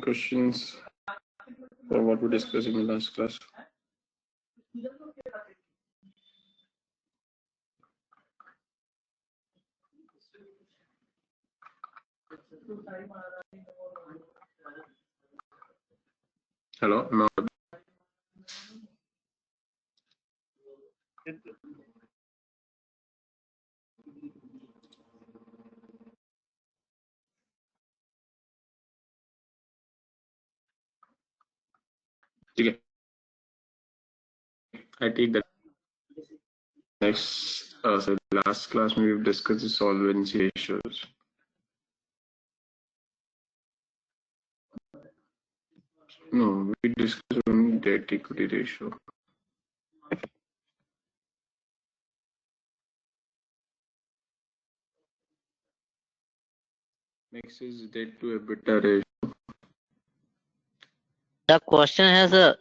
Questions for what we discussed in the last class? Hello, no. Okay. I take that. Next, so last class we've discussed the solvency ratios. No, we discussed only debt equity ratio. Next is debt to EBITDA ratio. The question है sir.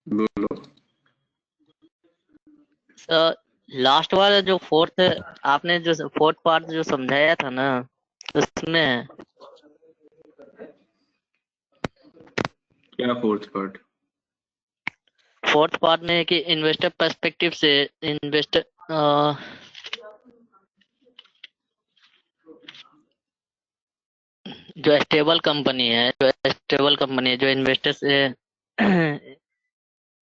बोलो. Sir last वाला जो fourth आपने जो fourth part जो समझाया था ना उसमें क्या फोर्थ पार्ट में कि इन्वेस्टर पर्सपेक्टिव से इन्वेस्टर जो स्टेबल कंपनी है जो इन्वेस्टर से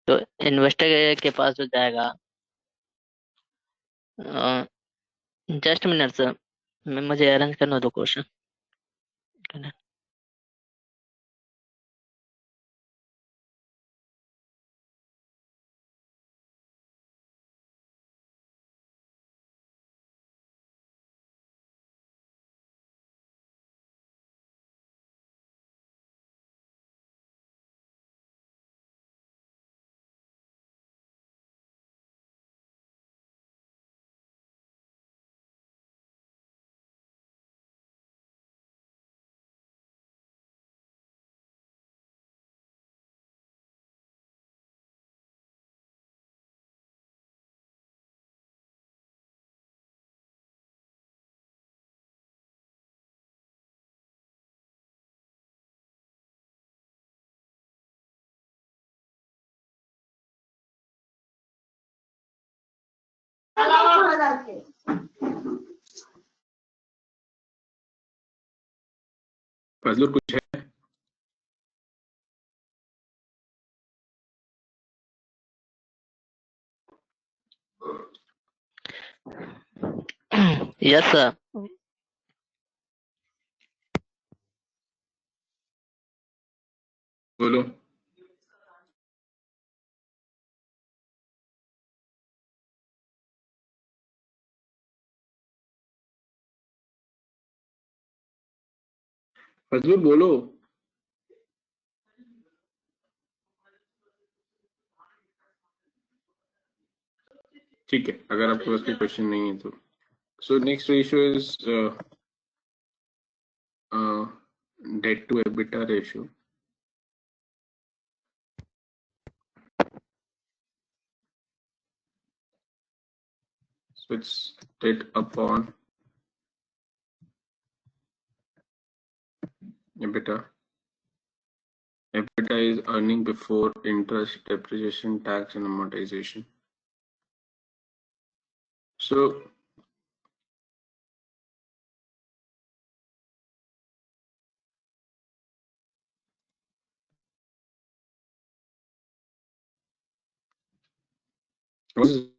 तो इन्वेस्टर के पास जो जाएगा जस्ट मिनट सर मुझे अरेंज करना दो क्वेश्चन फजलुर कुछ है? यस सर बोलो. फजलुर बोलो. ठीक है, अगर आपके पास कोई क्वेश्चन नहीं है तो. So next ratio is debt to EBITDA ratio. So it's debt upon EBITDA. EBITDA is earning before interest, depreciation, tax, and amortization. So what is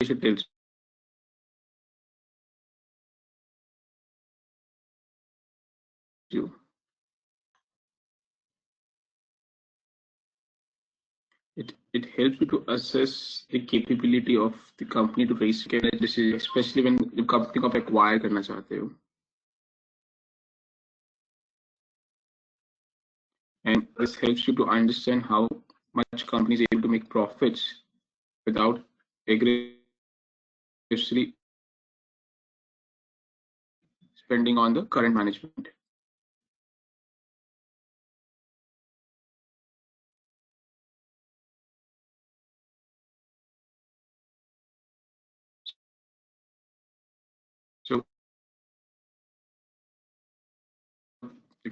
it tells you? It helps you to assess the capability of the company to raise decisions, especially when the company को acquire करना चाहते हो. And this helps you to understand how much company is able to make profits without aggressively spending on the current management.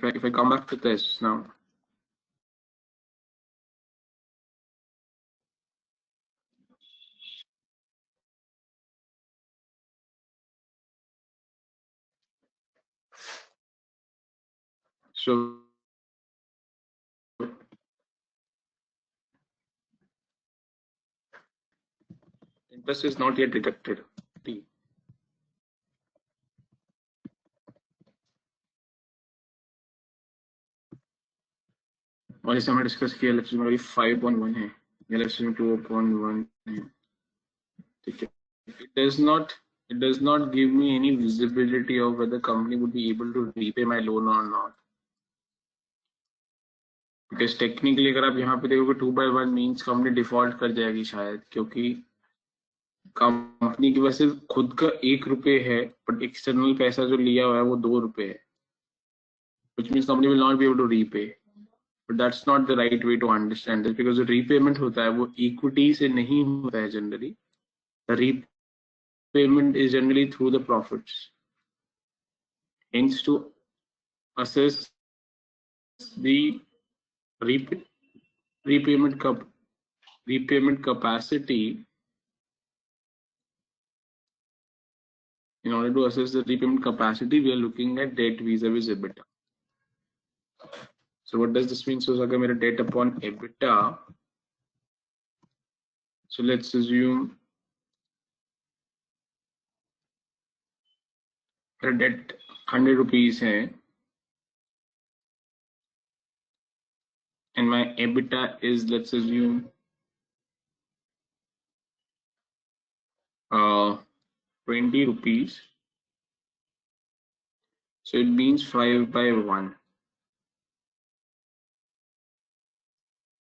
if I come back to this now, so interest is not yet deducted. और इसे हमने discuss किया lecture में 5.1 है या lecture में 2.1 है, ठीक है. It does not give me any visibility of whether company would be able to repay my loan or not. Because technically अगर आप यहाँ पे देखोगे 2/1 मीन्स कंपनी डिफॉल्ट कर जाएगी शायद, क्योंकि कंपनी की वैसे खुद का 1 रुपए है बट एक्सटर्नल पैसा जो लिया हुआ है वो 2 रुपए है, which means company will not be able to repay. But that's not the right way to understand this, because जो repayment होता है वो equity से नहीं होता है generally. The repayment is generally through the profits. Hence, to assess the repayment capacity, in order to assess the repayment capacity, we are looking at debt vis-a-vis EBITDA. So what does this mean? So अगर मेरा debt upon EBITDA, so let's assume मेरा debt 100 rupees है and my EBITDA is, let's assume, 20 rupees. So it means 5/1.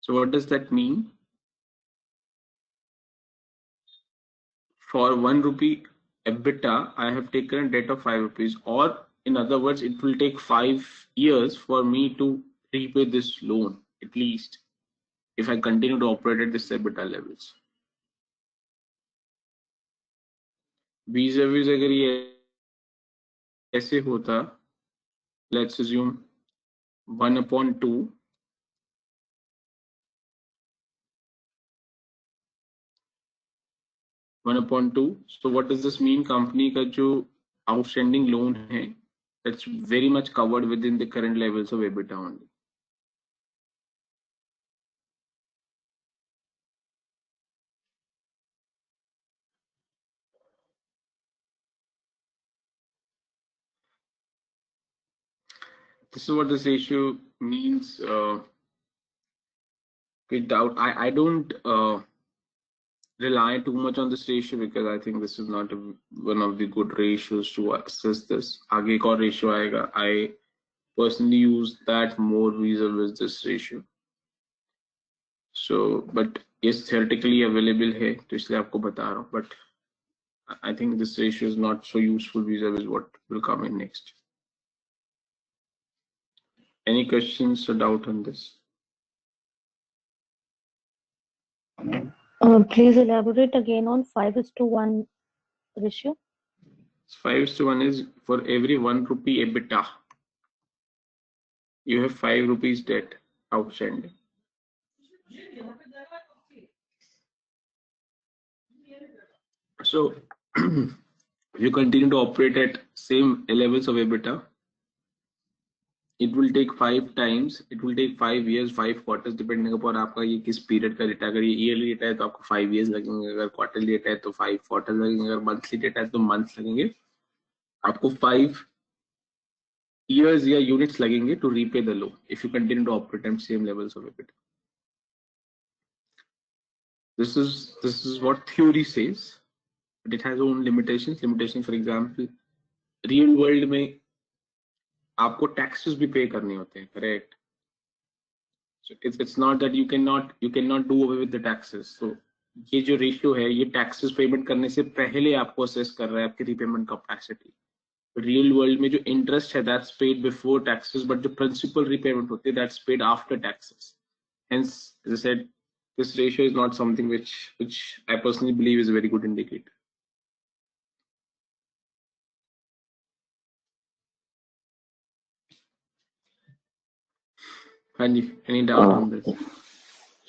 So what does that mean? For 1 rupee EBITDA, I have taken a debt of 5 rupees, or in other words, it will take 5 years for me to repay this loan, at least, if I continue to operate at this EBITDA levels. Vis-a-vis अगर ये ऐसे होता, let's assume 1/2, 1/2. So what does this mean? Company का जो outstanding loan है, that's very much covered within the current levels of EBITDA only. This is what this ratio means. Without, I don't rely too much on this ratio, because I think this is not one of the good ratios to access this. आगे एक और ratio आएगा. I personally use that more vis-a-vis this ratio. So, but yes, theoretically available है, तो इसलिए आपको बता रहा हूँ. But I think this ratio is not so useful vis-a-vis what will come in next. Any questions or doubt on this? Please elaborate again on 5:1 ratio. 5:1 is for every 1 rupee EBITDA, you have 5 rupees debt outstanding. So you continue to operate at same levels of EBITDA, it will take 5 times, it will take 5 years, 5 quarters, depending upon आपका ये किस period का data. अगर ये yearly data है तो आपको 5 years लगेंगे, अगर क्वार्टरली डेटा है तो 5 quarters लगेंगे, अगर मंथली डेटा है तो मंथ लगेंगे. आपको 5 years या यूनिट्स लगेंगे to repay the loan if you continue to operate at same levels of EBITDA. This is what theory says, but it has own limitations. For example, real world में आपको taxes भी pay करने होते हैं, correct? So it's not that you cannot do away with the taxes. So ये जो ratio है, ये taxes payment करने से पहले आपको assess कर रहा है आपकी repayment capacity. Real world में जो interest है, that's paid before taxes, but जो principal repayment होती है, that's paid after taxes. Hence, as I said, this ratio is not something which I personally believe is a very good indicator. हाँ जी, any doubt on this?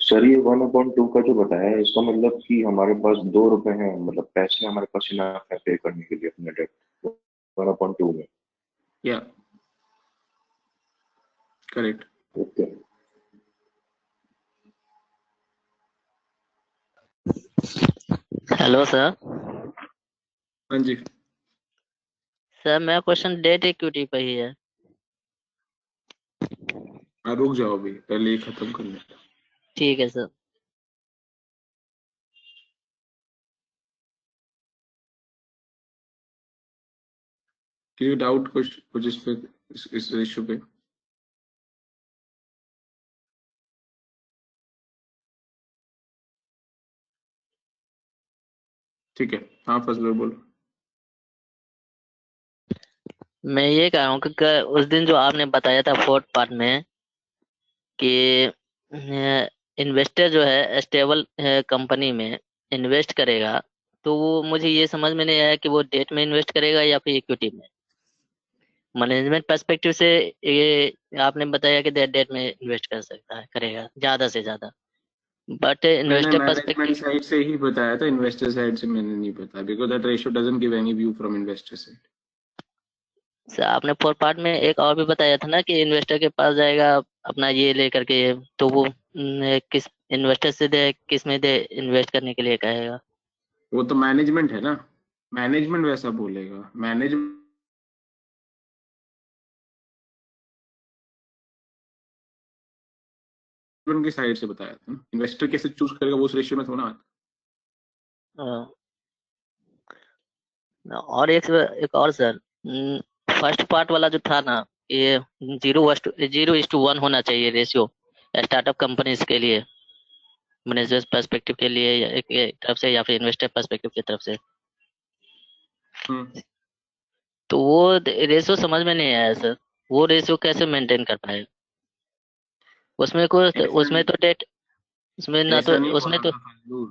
Sir ये 1/2 का जो बताया है, इसका मतलब कि हमारे पास 2 रुपए हैं, मतलब पैसे हमारे पास इनफ है पे करने के लिए अपने डेट 1/2 में। या करेक्ट। ओके। Hello sir. हाँ जी, सर मेरा क्वेश्चन डेट इक्विटी पे ही है। रुक जाओ अभी, पहले ये खत्म कर लेते हैं। ठीक है सर। क्योंकि डाउट कुछ इस पे, इस इशू पे? ठीक है, हाँ फजल बोलो। मैं ये कह रहा हूँ कि उस दिन जो आपने बताया था फोर्थ पार्ट में कि इन्वेस्टर जो है स्टेबल कंपनी में इन्वेस्ट करेगा, तो वो मुझे ये समझ में नहीं आया कि वो डेट में इन्वेस्ट करेगा या फिर इक्विटी में। मैनेजमेंट पर्सपेक्टिव से ये आपने बताया कि डेट में इन्वेस्ट कर सकता है, करेगा ज्यादा से ज्यादा, बट मैंने इन्वेस्टर मैनेजमेंट पर्सपेक्टिव। साइड से ही बताया था, इन्वेस्टर साइड से मैंने नहीं बताया, because that ratio doesn't give any view from investor side. Sir आपने फोर्थ पार्ट में एक और भी बताया था ना कि इन्वेस्टर के पास जाएगा अपना ये लेकर के, तो वो किस इन्वेस्टर से दे, किस में दे इन्वेस्ट करने के लिए कहेगा। वो तो मैनेजमेंट है ना, मैनेजमेंट वैसा बोलेगा, मैनेजमेंट की साइड से बताया था ना। इन्वेस्टर कैसे चूज करेगा वो उस रेशियो में थोड़ा आता। और एक और सर, फर्स्ट पार्ट वाला जो था ना, ये 0:1 होना चाहिए रेशियो स्टार्टअप कंपनीज के लिए, मैनेजर पर्सपेक्टिव के लिए, या एक तरफ से या फिर इन्वेस्टर पर्सपेक्टिव की तरफ से। हम्म। तो वो रेशियो समझ में नहीं आया सर, वो रेशियो कैसे मेंटेन कर पाएगा? उसमें कुछ, ऐसा उसमें तो डेट, उसमें ना तो, ऐसा नहीं उसमें बोला तो था फजलू।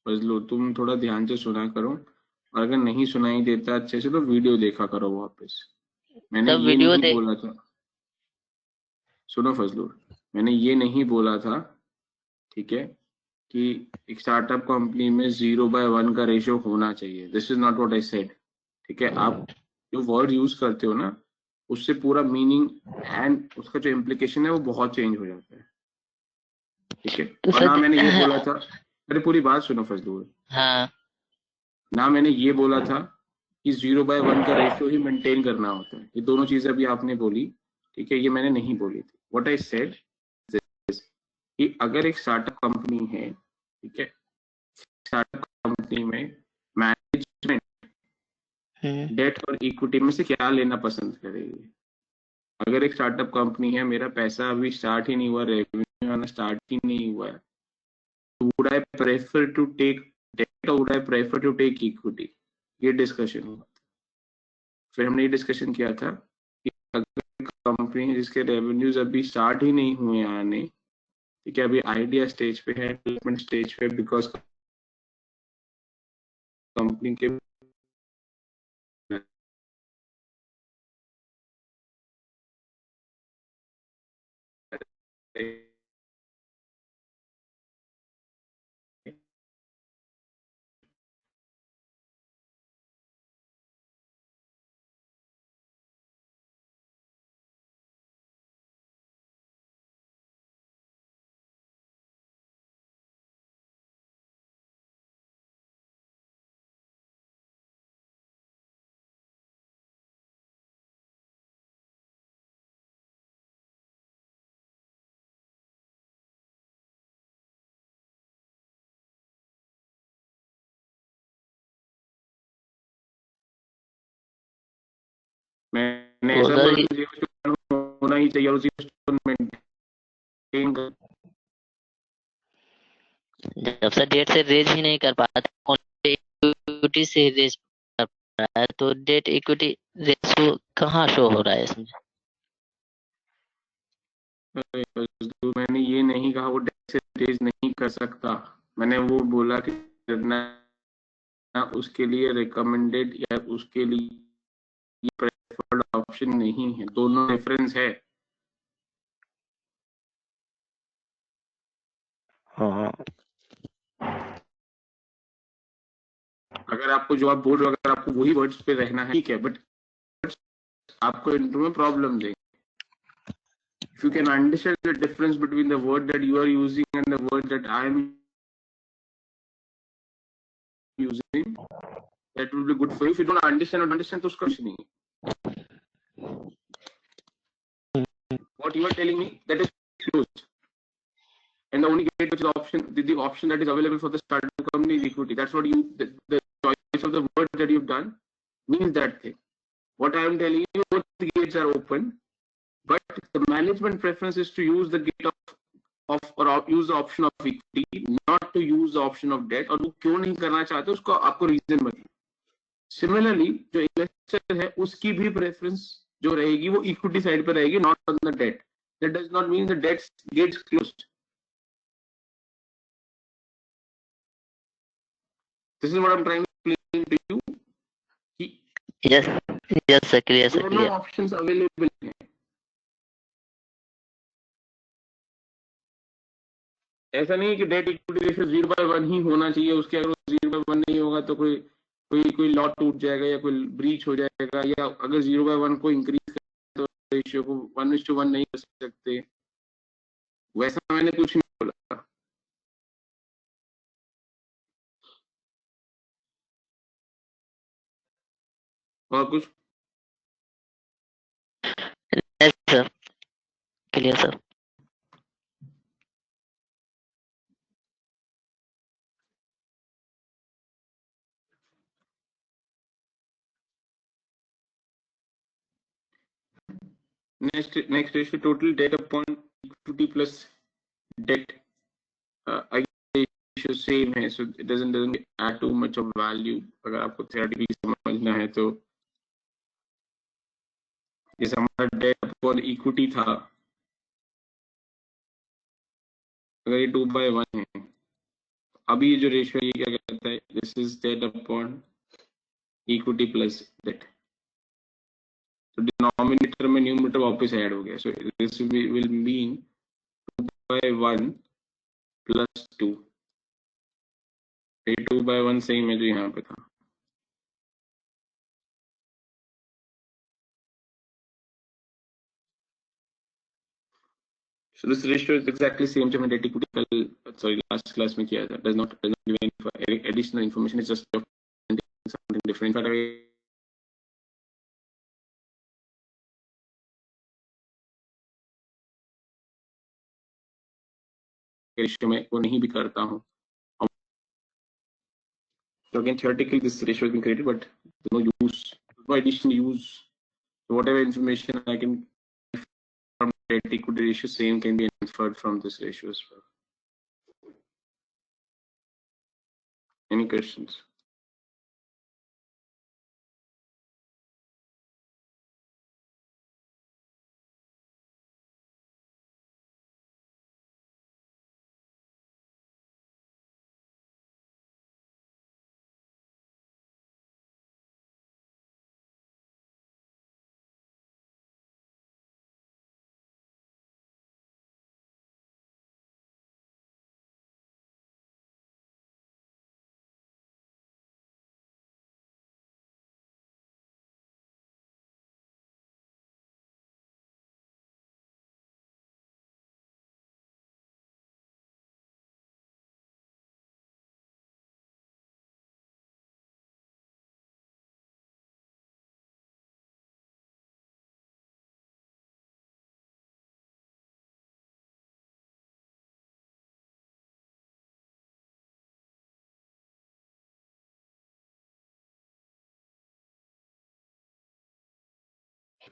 फजलू तुम थोड़ा ध्यान से सुना करो, और अगर नहीं सुनाई देता अच्छे से तो वीडियो देखा करो वापस। मैंने सब ये वीडियो नहीं दे। बोला था, सुनो फजलू, मैंने ये नहीं बोला था, ठीक है, कि एक स्टार्टअप कंपनी में 0/1 का रेशियो होना चाहिए। This is not what I said. ठीक है, आप जो वर्ड यूज करते हो ना, उससे पूरा मीनिंग एंड उसका जो इम्प्लीकेशन है वो बहुत चेंज हो जाता है। ठीक है, तो और सर ना मैंने ये बोला था, अरे पूरी बात सुनो फजलू, हाँ। ना मैंने ये बोला था कि 0/1 का रेशियो ही मेंटेन करना होता है। ये दोनों चीजें अभी आपने बोली, ठीक है, ये मैंने नहीं बोली थी। व्हाट आई सेड कि अगर एक स्टार्टअप कंपनी है, ठीक है, स्टार्टअप कंपनी में मैनेजमेंट हम्म। डेट और इक्विटी में से क्या लेना पसंद करेगी? अगर एक स्टार्टअप कंपनी है, मेरा पैसा अभी स्टार्ट ही नहीं हुआ, रेवेन्यू आना स्टार्ट ही नहीं हुआ है, would I prefer to take debt और would I prefer to take equity? ये डिस्कशन हुआ। फिर हमने ये डिस्कशन किया था कि अगर कंपनी जिसके रेवेन्यूज अभी स्टार्ट ही नहीं हुए आने, ठीक है, अभी आइडिया स्टेज पे है, डेवलपमेंट स्टेज पे, बिकॉज कंपनी के मैंने तो ऐसा सर बोला कि होना ही चाहिए और उसी मेंटेन कर। जब से डेट से रेज ही नहीं कर पाते, इक्विटी से रेज कर पा रहा है, तो डेट इक्विटी रेशियो कहाँ शो हो रहा है इसमें? मैंने ये नहीं कहा वो डेट से रेज नहीं कर सकता, मैंने वो बोला कि करना उसके लिए रिकमेंडेड या उसके लिए प्रेफर्ड ऑप्शन नहीं है, दोनों रेफरेंस है। हाँ अगर आपको जो आप बोल रहे हो, अगर आपको वही वर्ड्स पे रहना है ठीक है, बट आपको इंटरव्यू में प्रॉब्लम देंगे. If you can understand the difference between the word that you are using and the word that I am using, that will be good for you. If you don't understand, तो उसका कुछ नहीं है. What you are telling me, that is closed. And the only gate which is the option that is available for the startup company is equity. That's what the choice of the word that you've done means that thing. What I am telling you, both the gates are open, but the management preference is to use the gate or use the option of equity, not to use the option of debt. और वो क्यों नहीं करना चाहते उसको आपको reason बताइए. Similarly जो इन्वेस्टर है उसकी भी प्रेफरेंस जो रहेगी वो इक्विटी साइड पर रहेगी, not on the debt. That does not mean the debt gets closed. This is what I'm trying to explain to you. Yes yes sir, clear sir, दोनों क्लियर. ऑप्शंस अवेलेबल हैं. ऐसा नहीं है कि debt equity ratio 0/1 ही होना चाहिए. उसके अगर 0/1 नहीं होगा तो कोई लॉ टूट जाएगा या कोई ब्रीच हो जाएगा, या अगर 0/1 को इंक्रीज कर तो रेशियो को 1:1 नहीं कर सकते. वैसा मैंने कुछ नहीं बोला. और कुछ yes sir, clear sir. next ratio, total debt upon equity plus debt. I ratio same है, so it doesn't add too much of value. अगर आपको theoretically समझना है तो जैसे हमारा डेट अपॉन इक्विटी था, अगर ये 2/1 है, अभी ये जो रेशियो है ये क्या कहता है, this is debt upon equity plus debt. तो डिनोमिनेटर में न्यूमरेटर वापस ऐड हो गया. So this will mean 2/1 plus 2. ये 2/1 सेम है जो यहाँ पे था. So this ratio is exactly same जो मैंने last class में किया था. Does not give any additional information. It's just something different. But ratio में वो नहीं भी करता हूँ. So again, theoretically this ratio has been created, but there's no additional use. So whatever information I can from debt equity ratio same can be inferred from this ratio as well. Any questions?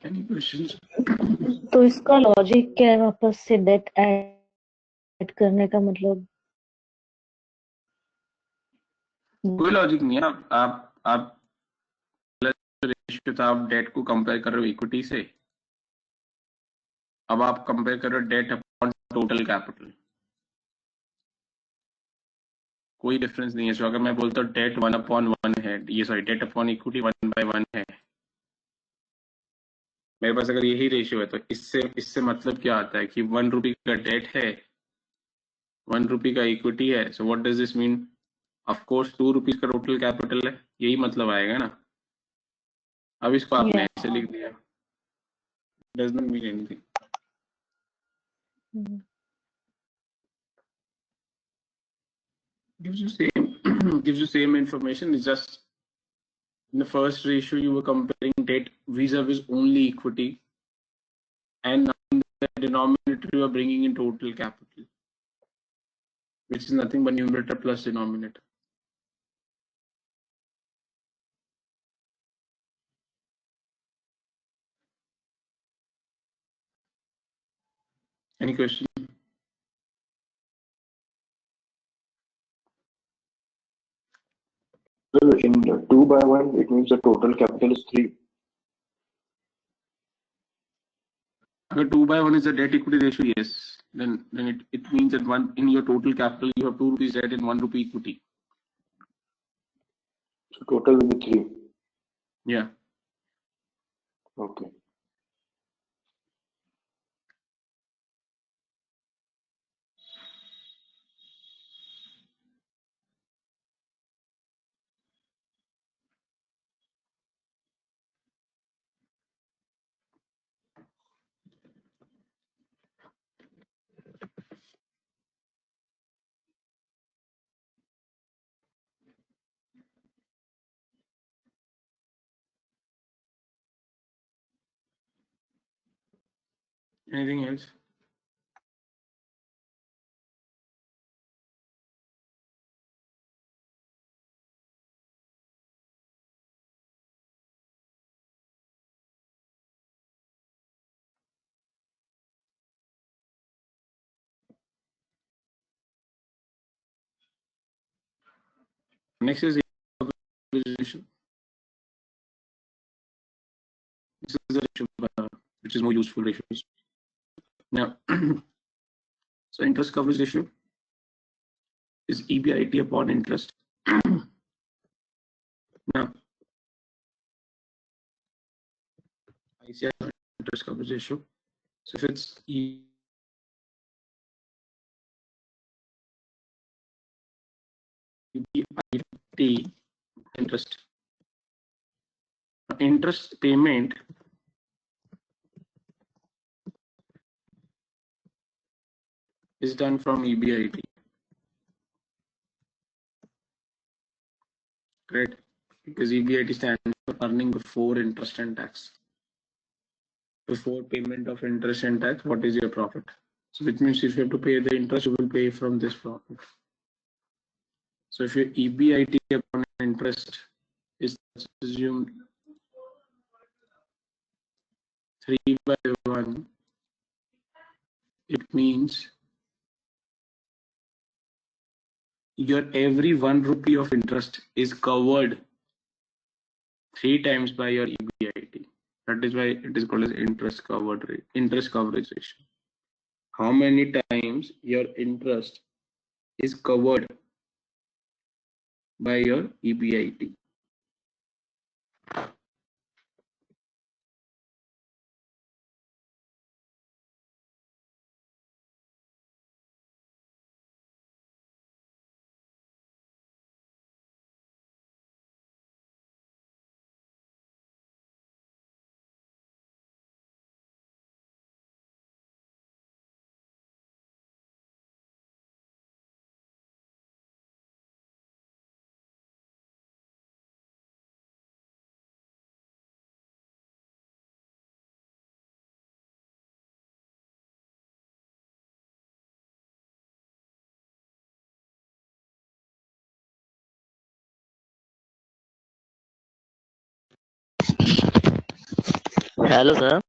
Any questions? तो इसका logic क्या है वापस से date add करने का मतलब? कोई लॉजिक नहीं है. आप रेशियो था, आप डेट को कंपेयर कर रहे हो इक्विटी से. अब आप कंपेयर कर रहे हो डेट अपॉन टोटल कैपिटल. कोई डिफरेंस नहीं है. सो अगर मैं बोलता हूँ डेट 1/1 है, ये सॉरी डेट अपॉन इक्विटी 1/1 है, मेरे पास अगर यही रेशियो है तो इससे मतलब क्या आता है कि 1 रुपये का डेट है ₹1 का इक्विटी है, so what does this mean? Of course ₹2 का टोटल कैपिटल है, यही मतलब आएगा ना। अब इसको आपने Yeah. ऐसे लिख दिया, does not mean anything. Mhm. Gives you same gives you same information. It's just in the first ratio you were comparing debt vis-a-vis only equity, and now in the denominator you are bringing in total capital, which is nothing but numerator plus denominator. Any question? So in 2/1, it means the total capital is 3. Agar 2/1 is the debt equity ratio, yes, then it means that one in your total capital you have ₹2 debt and ₹1 equity. So total will be 3. Yeah. Okay. Anything else? Next is coverage ratio. This is the ratio which is more useful ratios. Now, so interest coverage ratio is EBIT upon interest. Now, ICI interest coverage ratio. So if it's EBIT interest payment is done from EBIT, correct? Because EBIT stands for earning before interest and tax. Before payment of interest and tax, what is your profit? So which means if you have to pay the interest, you will pay from this profit. So if your EBIT upon interest is assumed 3/1, it means your every ₹1 of interest is covered 3 times by your EBIT. That is why it is called as interest coverage ratio. How many times your interest is covered by your EBIT? Hello sir.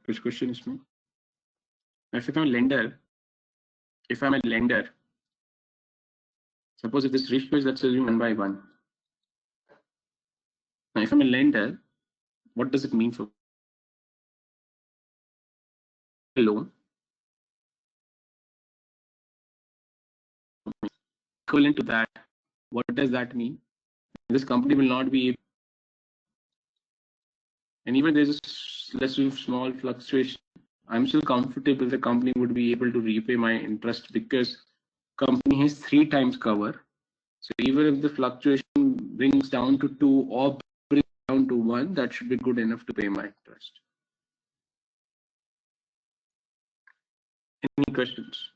कुछ question इसमें? If I'm a lender, suppose if this ratio is, let's assume 1/1. Now, if I'm a lender, what does it mean for a loan? Equivalent to that, what does that mean? This company will not be able, and even there's a let's do small fluctuation, I'm still comfortable the company would be able to repay my interest because company has 3 times cover. So even if the fluctuation brings down to 2 or brings down to 1, that should be good enough to pay my interest. Any questions?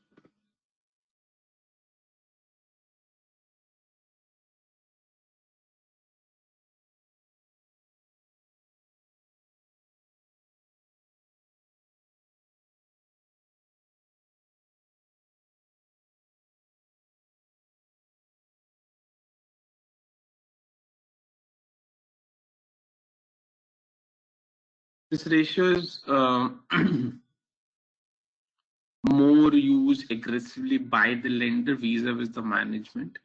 This ratio is more used aggressively by the lender vis-a-vis the management.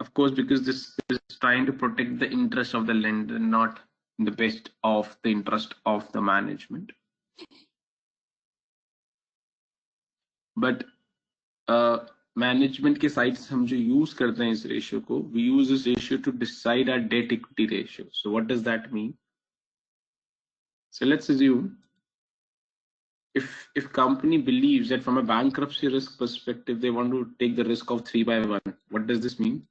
Of course, because this is trying to protect the interest of the lender, not the best of the interest of the management. But management के side से हम जो use करते हैं इस ratio को, we use this ratio to decide our debt equity ratio. So what does that mean? So let's assume if company believes that from a bankruptcy risk perspective they want to take the risk of 3/1, what does this mean?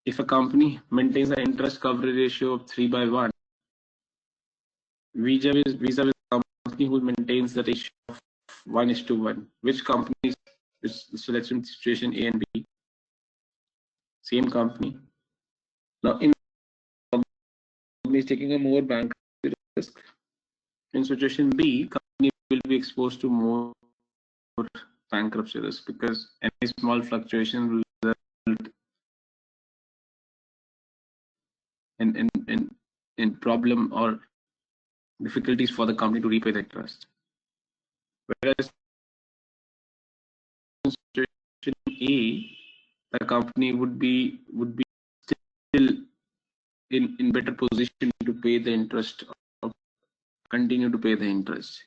If a company maintains an interest coverage ratio of 3/1, vis-a-vis a company who maintains the ratio of 1:1, which companies, so let's assume situation A and B, same company. Now in company is taking a more bankruptcy risk. In situation B, company will be exposed to more bankruptcy risk because any small fluctuation will result in problem or difficulties for the company to repay the interest. Whereas in situation A, the company would be still in better position to pay the interest or continue to pay the interest.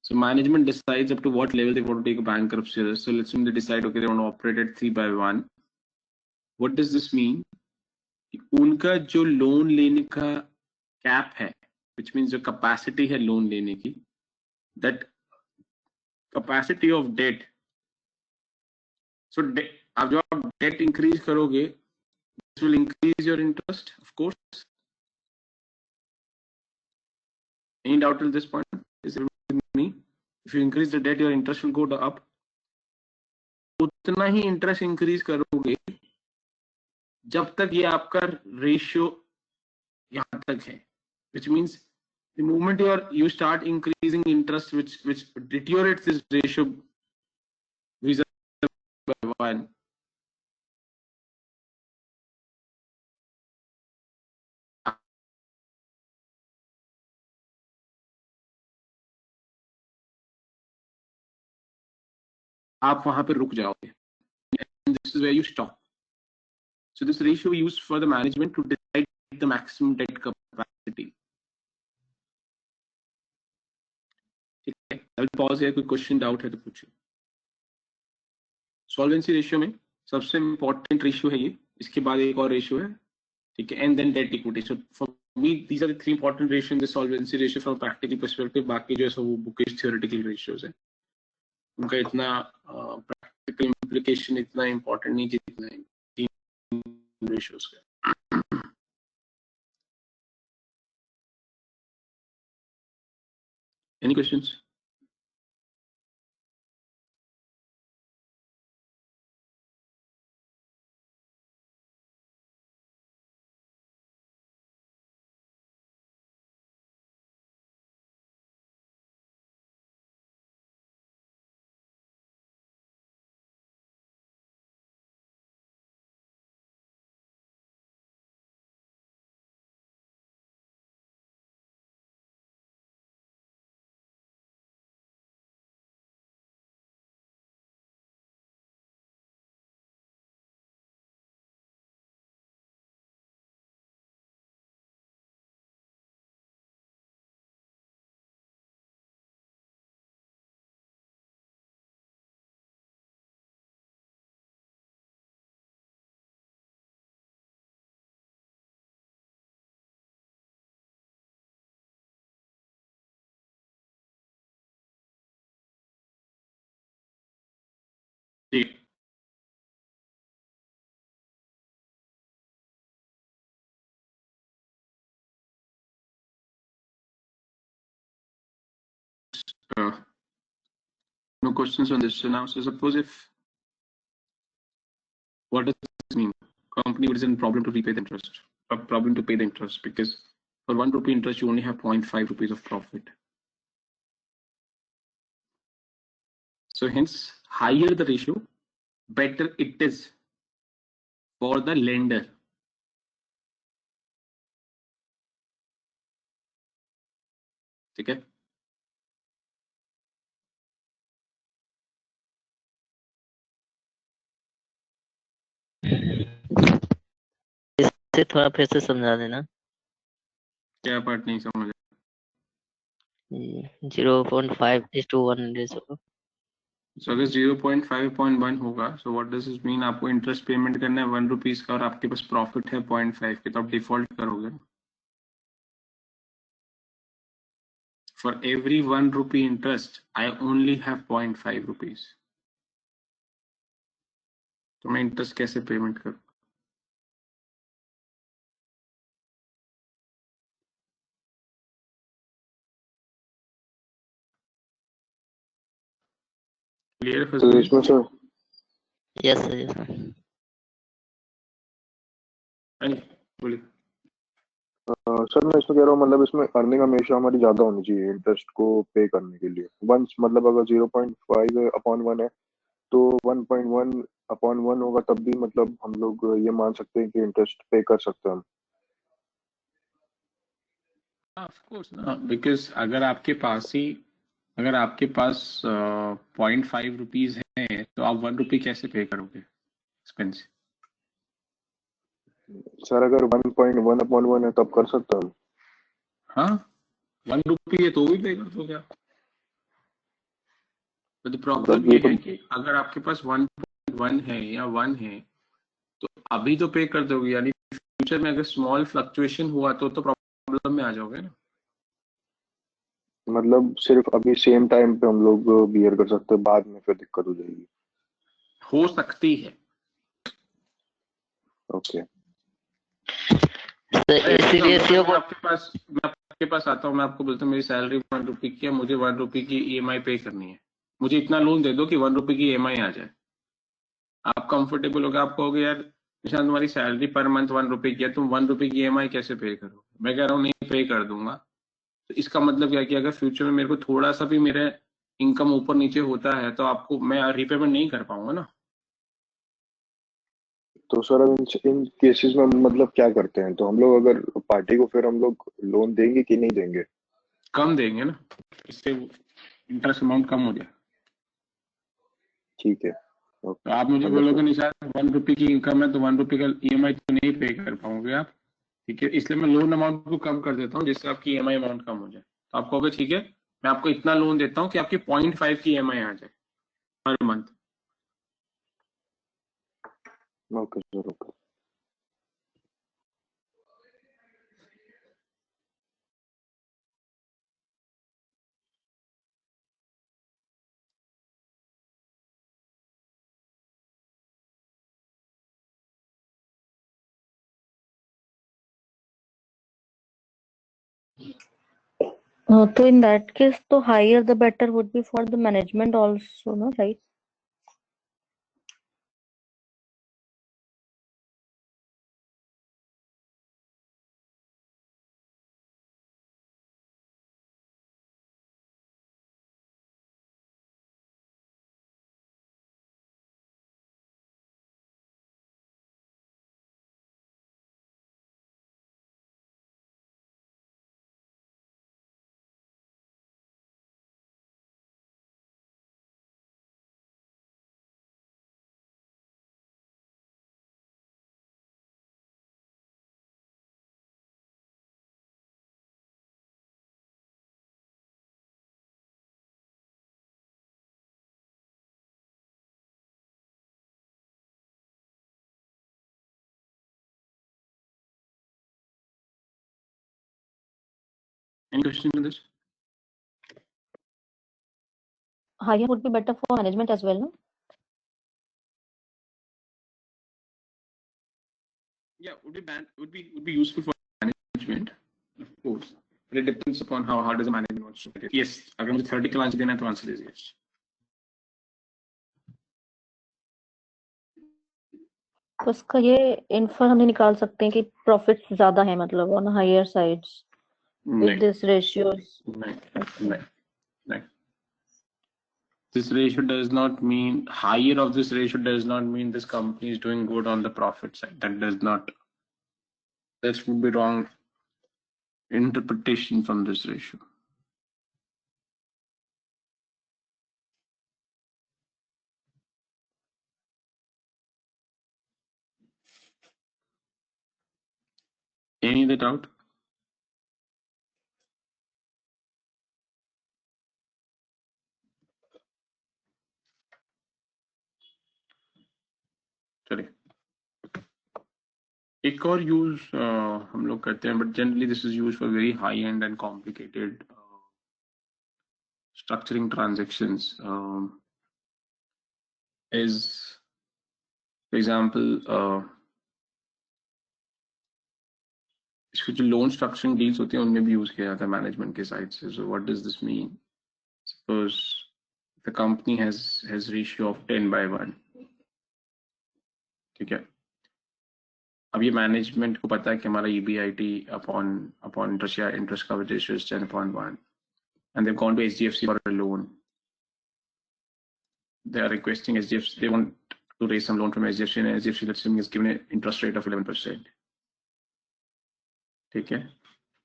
So management decides up to what level they want to take a bankruptcy risk. So let's assume they decide, okay, they want to operate at 3/1. What does this mean? उनका जो loan लेने का cap है, which means जो capacity है loan लेने की, that capacity of debt. So अब जो आप debt increase करोगे, this will increase your interest, of course. Any doubt till this point? Is everybody with me? If you increase the debt, your interest will go up. उतना ही interest increase करोगे जब तक ये आपका रेशियो यहाँ तक है, which means the moment you start increasing interest, which deteriorates this ratio vis-a-vis 1, आप वहां पे रुक जाओगे. And this is where you stop. So this ratio we use for the management to decide the maximum debt capacity. ठीक है, I will pause here. कोई question doubt है तो पूछिए. सॉल्वेंसी रेशियो में सबसे इंपॉर्टेंट रेशियो है ये, इसके बाद एक और रेशियो है, ठीक है, and then debt equity. So for me these are the 3 important ratio in the solvency ratio from practical perspective. बाकी जो है सब वो बुकिश थ्योरेटिकल रेशियोज है, उनका इतना प्रैक्टिकल इम्प्लीकेशन इतना इंपॉर्टेंट नहीं जितना 3 रेशियोज का. Any questions? No questions on this. So now, so suppose if, what does this mean? Company is in problem to repay the interest, a problem to pay the interest, because for 1 rupee interest you only have 0.5 rupees of profit. So hence, higher the ratio, better it is for the lender. ठीक है? इसे थोड़ा फिर से समझा देना। क्या part नहीं समझ? 0.5:1 रेशो। So अगर 0.5.1 होगा, so what does this mean? आपको इंटरेस्ट पेमेंट करना है 1 रुपीज का और आपके पास प्रॉफिट है 0.5 के, तो आप डिफॉल्ट करोगे। For every 1 rupee interest, I only have 0.5 rupees. तो मैं इंटरेस्ट कैसे पेमेंट करूँ? क्लियर है? तो इसमें sir yes sir, yes sir. बोलिए। सर मैं इसमें कह रहा हूँ, मतलब इसमें अर्निंग हमेशा हमारी ज्यादा होनी चाहिए इंटरेस्ट को पे करने के लिए। वंस मतलब अगर 0.5/1 है तो 1.1/1 होगा, तब भी मतलब हम लोग ये मान सकते हैं कि इंटरेस्ट पे कर सकते हैं हम। ऑफ कोर्स ना, बिकॉज अगर आपके पास 0.5 रुपीज है तो आप 1 रुपी कैसे पे करोगे एक्सपेंस? सर अगर 1.1/1 है तब कर सकते हैं हम। हाँ, 1 रुपी है तो भी पे कर दो क्या? तो प्रॉब्लम मतलब ये ये तो है कि अगर आपके पास 1.1 है या 1 है तो अभी तो पे कर दोगे, यानी फ्यूचर में अगर स्मॉल फ्लक्चुएशन हुआ तो प्रॉब्लम में आ जाओगे ना। मतलब सिर्फ अभी सेम टाइम पे हम लोग बियर कर सकते हैं, बाद में फिर दिक्कत हो जाएगी। हो सकती है। ओके इसी रेशियो को मैं आपके पास आता हूँ, मैं आपको बोलता हूँ मेरी सैलरी 1 रुपी की है, मुझे 1 रुपी की ईएमआई पे करनी है, मुझे इतना लोन दे दो कि 1 रुपी की ईएमआई आ जाए। आप कंफर्टेबल हो गए? आप कहोगे यार निशान तुम्हारी सैलरी पर मंथ 1 रुपी की है, तुम 1 रुपी की ईएमआई कैसे पे करो? मैं कह रहा हूँ नहीं, पे कर दूंगा। तो इसका मतलब क्या कि अगर फ्यूचर में मेरे को थोड़ा सा भी मेरा इनकम ऊपर नीचे होता है तो आपको मैं रिपेमेंट नहीं कर पाऊंगा ना। तो सर अब इन केसेस में मतलब क्या करते हैं? तो हम लोग अगर पार्टी को फिर हम लोग लोन देंगे कि नहीं देंगे? कम देंगे ना, इससे इंटरेस्ट अमाउंट कम हो जाए। ठीक है, तो ओके, आप मुझे बोलोगे अंडरस्टूड। निशान 1 रुपी की इनकम है तो 1 रुपी का ईएमआई तो नहीं पे कर पाओगे आप, ठीक है, इसलिए मैं लोन अमाउंट को कम कर देता हूँ जिससे आपकी ईएमआई अमाउंट कम हो जाए। तो आप कहोगे ठीक है, मैं आपको इतना लोन देता हूँ कि आपकी 0.5 की ईएमआई आ जाए हर month. Okay sir, okay. So in that case, the higher the better would be for the management also, no, right? Any question on this? Higher would be better for management as well, no? Yeah, would be useful for management, of course. But it depends upon how does the management want to look at it. Yes, अगर मुझे theoretical answer देना है तो answer is yes. तो इसका ये infer हम निकाल सकते हैं कि प्रॉफिट ज्यादा है, मतलब on higher sides with this ratios. नहीं. This ratio does not mean higher of this ratio does not mean this company is doing good on the profit side. That does not. That would be wrong interpretation from this ratio. Any other doubt? चलिए एक और use हम लोग करते हैं, but generally this is use for very high and and complicated structuring transactions. Is, for example, इसके जो loan structuring deals होती हैं उनमें भी यूज किया जाता है मैनेजमेंट के साइड से. So what does this mean? Suppose the company has ratio of 10/1. ठीक है, अब ये मैनेजमेंट को पता है कि हमारा EBIT upon interest coverage ratio is 10/1 and they've gone to HDFC for a loan. They are requesting HDFC, they want to raise some loan from HDFC, and HDFC let's say is given an interest rate of 11%. ठीक है,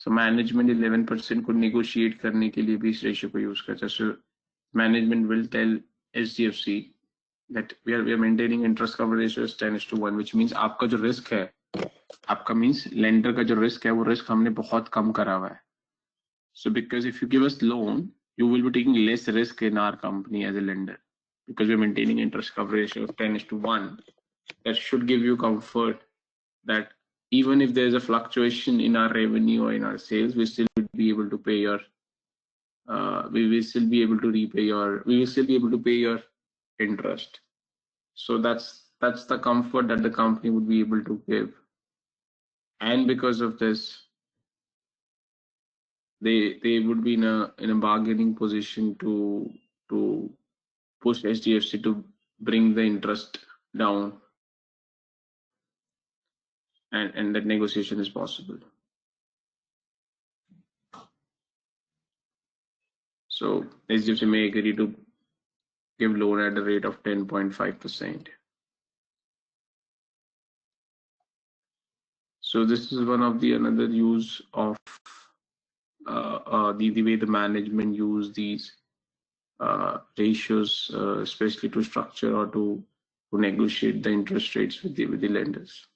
so management 11% को negotiate करने के लिए भी इस ratio को use करता है. So management will tell HDFC that we are maintaining interest coverage ratio as 10:1, which means आपका जो रिस्क है, आपका मीन्स लेंडर का जो रिस्क है वो रिस्क हमने बहुत कम करा हुआ है. So because if you give us loan, you will be taking less risk in our company as a lender because we're maintaining interest coverage ratio of 10:1. That should give you comfort that even if there's a fluctuation in our revenue or in our sales, we still will be able to pay your, we will still be able to repay your, we will still be able to pay your interest. So that's the comfort that the company would be able to give. And because of this, they would be in a bargaining position to push HDFC to bring the interest down, and that negotiation is possible. So HDFC may agree to give loan at a rate of 10.5%. So this is one of the another use of the way the management use these ratios, especially to structure or to negotiate the interest rates with the lenders.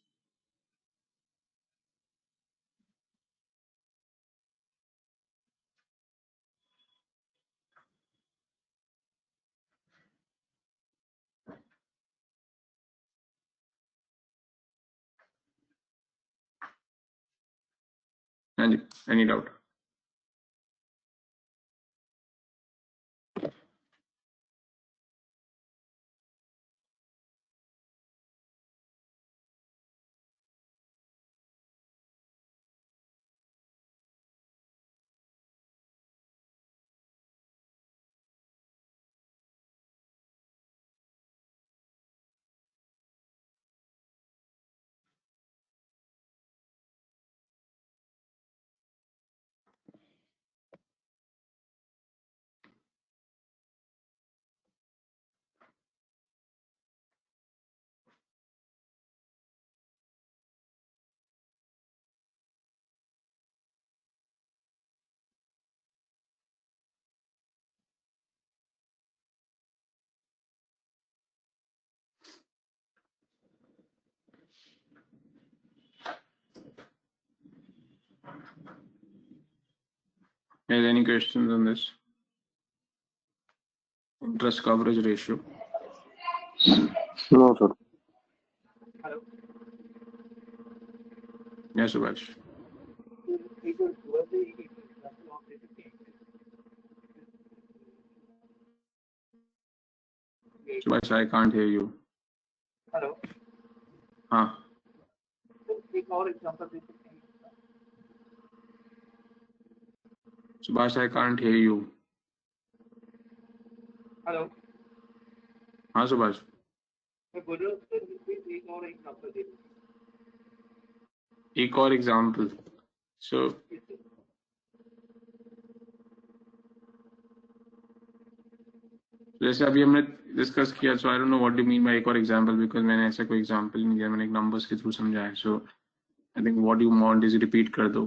Any doubt? Is any questions on this interest coverage ratio? No, sir. Yes, Subhash. Subhash, I can't hear you. Hello, हाँ, एक और example दे सकते हैं? Subhash, I can't hear you. Hello, हाँ सुभाष, मैं बोल रहा हूँ सर, एक और एग्जांपल दे दो। एक और एग्जाम्पल। सो जैसे अभी हमने डिस्कस किया, so I don't know what do mean by एक और एग्जांपल, बिकॉज मैंने ऐसा कोई एग्जांपल नहीं दिया, मैंने एक नंबर्स के थ्रू समझाया। So I think what you want is repeat कर दो।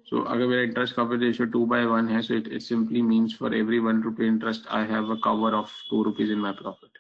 सो अगर मेरा इंटरेस्ट कवरेज रेशियो 2/1 है, so it simply means for every 1 rupee interest I have a cover of 2 rupees in my profit.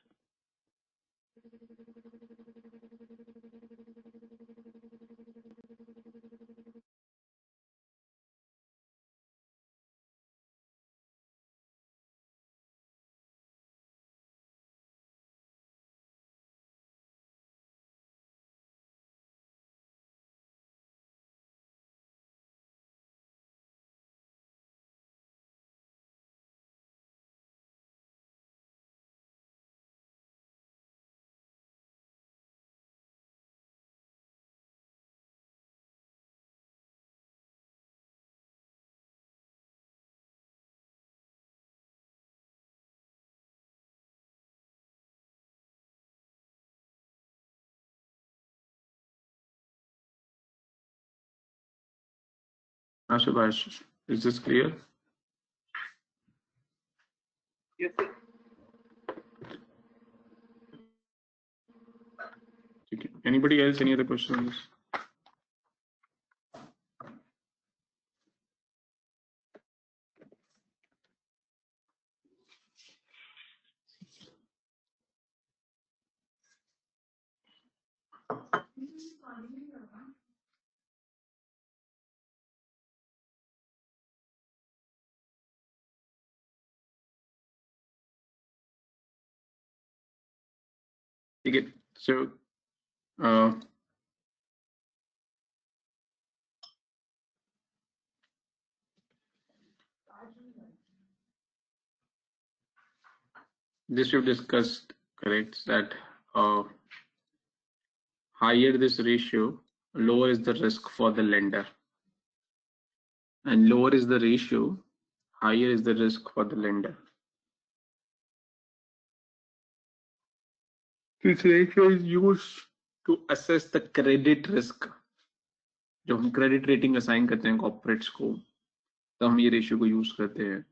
हाँ Subhash, is this clear? Yes sir. ठीक है, anybody else, any other questions? ठीक है, सो this we've discussed, correct, that higher this ratio, lower is the risk for the lender, and lower is the ratio, higher is the risk for the lender. This ratio is used to assess the credit risk. जब हम credit rating assign करते हैं corporates को, तो हम ये ratio को use करते हैं।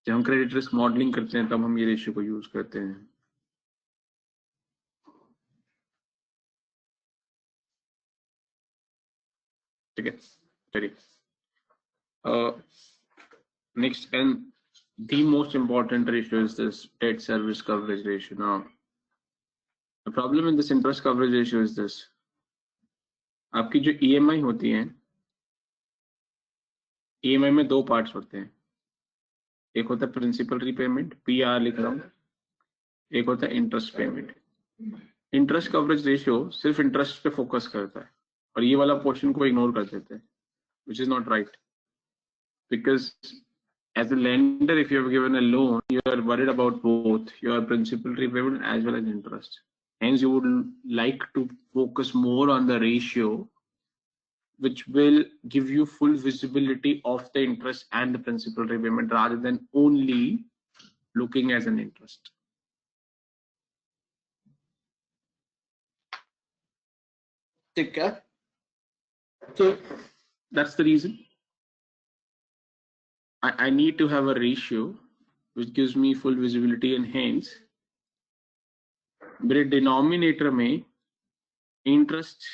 जब हम क्रेडिट रिस्क मॉडलिंग करते हैं, तब हम ये रेशियो को यूज करते हैं। ठीक है, चलिए next, and the most important ratio is this debt service coverage ratio. Now the problem in this interest coverage ratio is this: आपकी जो EMI होती है, EMI में दो पार्ट्स होते हैं। एक होता है प्रिंसिपल रीपेमेंट, PR लिख रहा हूँ, एक होता है interest payment. Interest coverage ratio सिर्फ इंटरेस्ट पे फोकस करता है और ये वाला पोर्शन को इग्नोर कर देते हैं, which is not right, because as a lender, if you have given a loan, you are worried about both your principal repayment as well as interest. Hence, you would like to focus more on the ratio, which will give you full visibility of the interest and the principal repayment rather than only looking as an interest. Okay. So that's the reason I need to have a ratio which gives me full visibility, and hence मेरे denominator में interest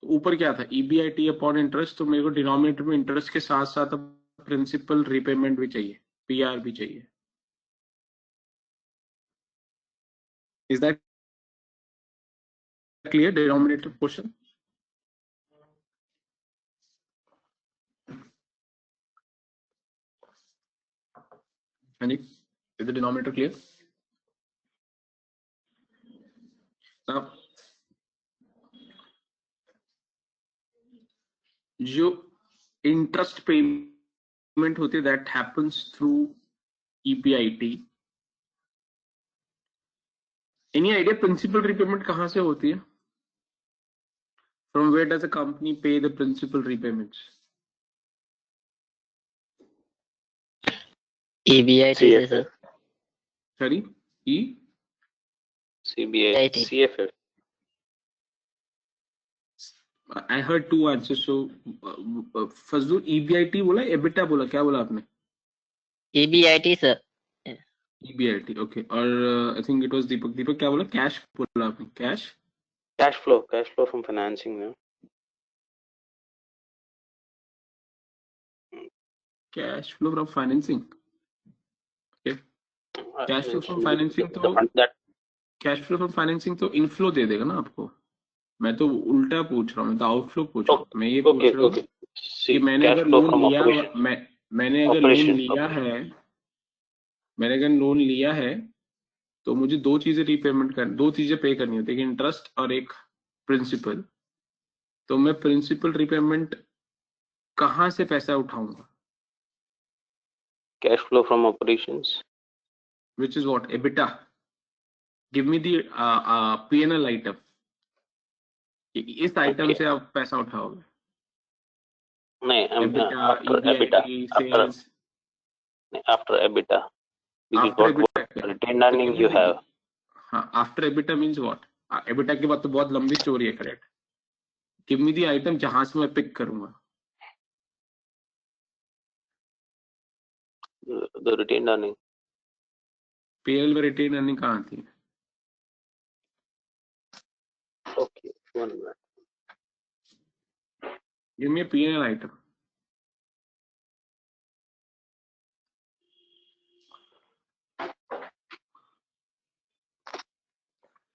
ऊपर क्या था, EBIT upon interest, तो मेरे को denominator में interest के साथ साथ प्रिंसिपल रीपेमेंट भी चाहिए, PR भी चाहिए। Is that clear? Denominator portion, हाँ जी, इज द डिनोमिनेटर क्लियर? जो इंटरेस्ट पेमेंट होती है that happens through EBIT, any idea principal repayment कहां से होती है? From where does the company pay the principal repayments? EBIT से sir. Sorry, E? CBI, CFF. I heard two answers. So, Fazlul, EBIT बोला, EBITDA बोला, क्या बोला आपने? EBIT sir. EBIT, okay. और I think it was Deepak. Deepak क्या बोला? Cash बोला आपने? Cash? Cash flow from financing. No? Cash flow from financing. Okay. Cash flow from financing The तो fund that cash flow from financing तो inflow दे देगा ना आपको. मैं तो उल्टा पूछ रहा हूँ, मैं तो आउटफ्लो पूछ रहा हूँ. मैं ये पूछ रहा हूँ कि मैंने अगर लोन लिया, मैंने अगर लोन लिया है तो मुझे दो चीजें पे करनी होती है, एक इंटरेस्ट और एक प्रिंसिपल. तो मैं प्रिंसिपल रिपेमेंट कहाँ से पैसा उठाऊंगा? cash flow from operations. Which is what? EBITDA. Give me the P&L item. इस आइटम से आप पैसा उठाओगे? नहीं, after EBITDA. After EBITDA. Retained earning you have. हाँ, after EBITDA means what? EBITDA के बाद तो बहुत लंबी स्टोरी है, correct? Give me the item जहां से मैं पिक करूंगा. The retained earning. P&L में रिटेन अर्निंग कहाँ आती है? Okay, 1 minute. Give me a P&L item.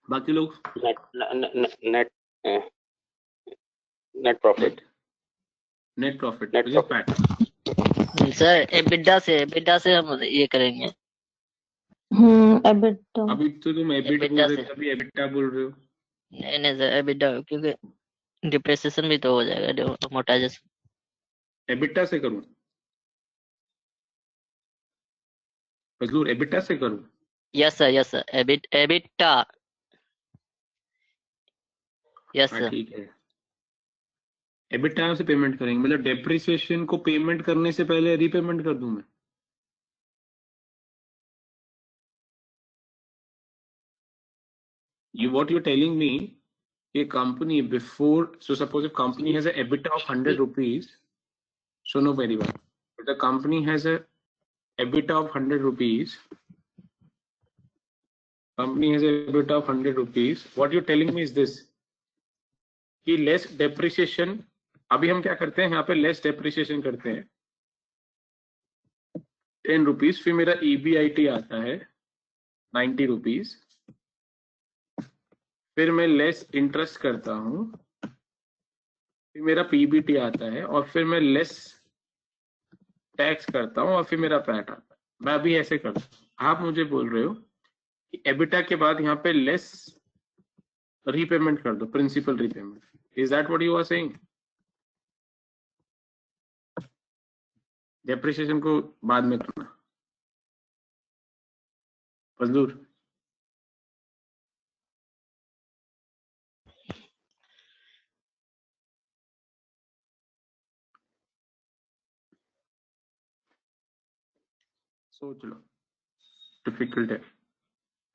बाकी लोग net profit. Net profit. Net profit. Sir EBITDA से हम ये करेंगे. EBITDA. अभी तो तुम EBIT बोल रहे थे, अभी EBITDA बोल रहे हो. नहीं सर, EBITDA क्योंकि डिप्रेसिएशन भी तो हो जाएगा, अमोर्टाइजेशन. EBITDA से करूं? फजलूर, EBITDA से करूं? Yes sir. EBITDA. Yes sir. ठीक है. EBITDA से पेमेंट करेंगे, मतलब डेप्रिसिएशन को पेमेंट करने से पहले रीपेमेंट कर दूं मैं? What you're telling me, a company before, so suppose if company has a EBITDA of 100 rupees, so no very well. If the company has a EBITDA of 100 rupees, what you're telling me is this, कि less depreciation, अभी हम क्या करते हैं यहाँ पे, less depreciation करते हैं 10 rupees, फिर मेरा EBIT आता है 90 rupees, फिर मैं लेस इंटरेस्ट करता हूं, फिर मेरा PBT आता है, और फिर मैं लेस टैक्स करता हूं, और फिर मेरा पैट आता है. मैं अभी ऐसे करता हूं. आप मुझे बोल रहे हो कि EBITDA के बाद यहाँ पे लेस रीपेमेंट कर दो, principal repayment. Is that what you are saying? Depreciation को बाद में करना. फजलूर, सोच लो, डिफिकल्ट है.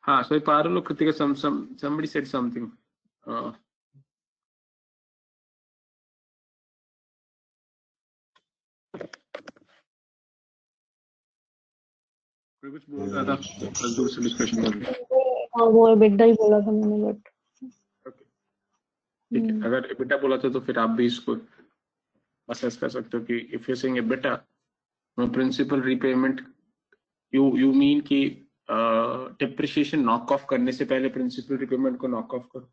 हाँ, सो पारुल और कृतिका, somebody said something. कुछ बोल रहा था, फजलूर से डिस्कशन कर रहे. हाँ, वो EBITDA ही बोला था मैंने, बट ठीक है. अगर EBITDA बोला था तो फिर आप भी इसको असेस कर सकते हो कि if you saying EBITDA, principal repayment, you mean कि डिप्रिसिएशन नॉक ऑफ करने से पहले प्रिंसिपल रिपेमेंट को नॉक ऑफ करो?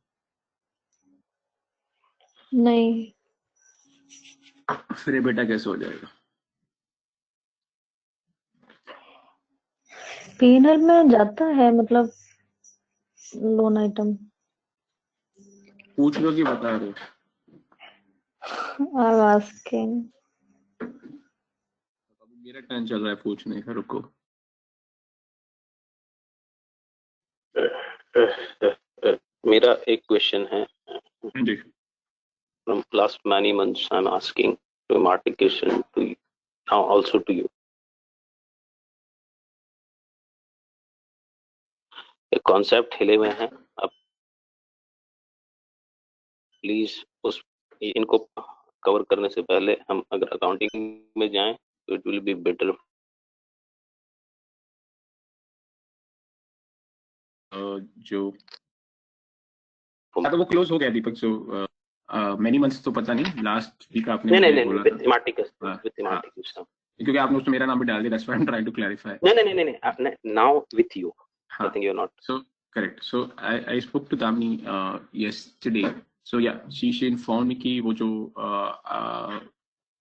नहीं. फिर EBITDA कैसे हो जाएगा? P&L में जाता है, मतलब लोन आइटम. पूछ लो कि बता रहे हो. I'm asking. मेरा टर्न चल रहा है पूछने का, रुको. मेरा एक क्वेश्चन है. जी. from last many months I'm asking to martication to you, now also to you. एक कॉन्सेप्ट हिले में है, अब प्लीज उस इनको कवर करने से पहले हम अगर अकाउंटिंग में जाएं तो इट विल बी बेटर. जो तो वो क्लोज हो गया दीपक. सो मेनी मंथ्स तो पता नहीं, लास्ट वीक आपने नहीं बोला विद थीमेटिक्स क्योंकि आपने उसमें मेरा नाम भी डाल दिया. That's why I am trying to clarify. नहीं आपने now with you. I think you are not. So correct. So I spoke to Damini yesterday. So yeah, she informed me कि वो जो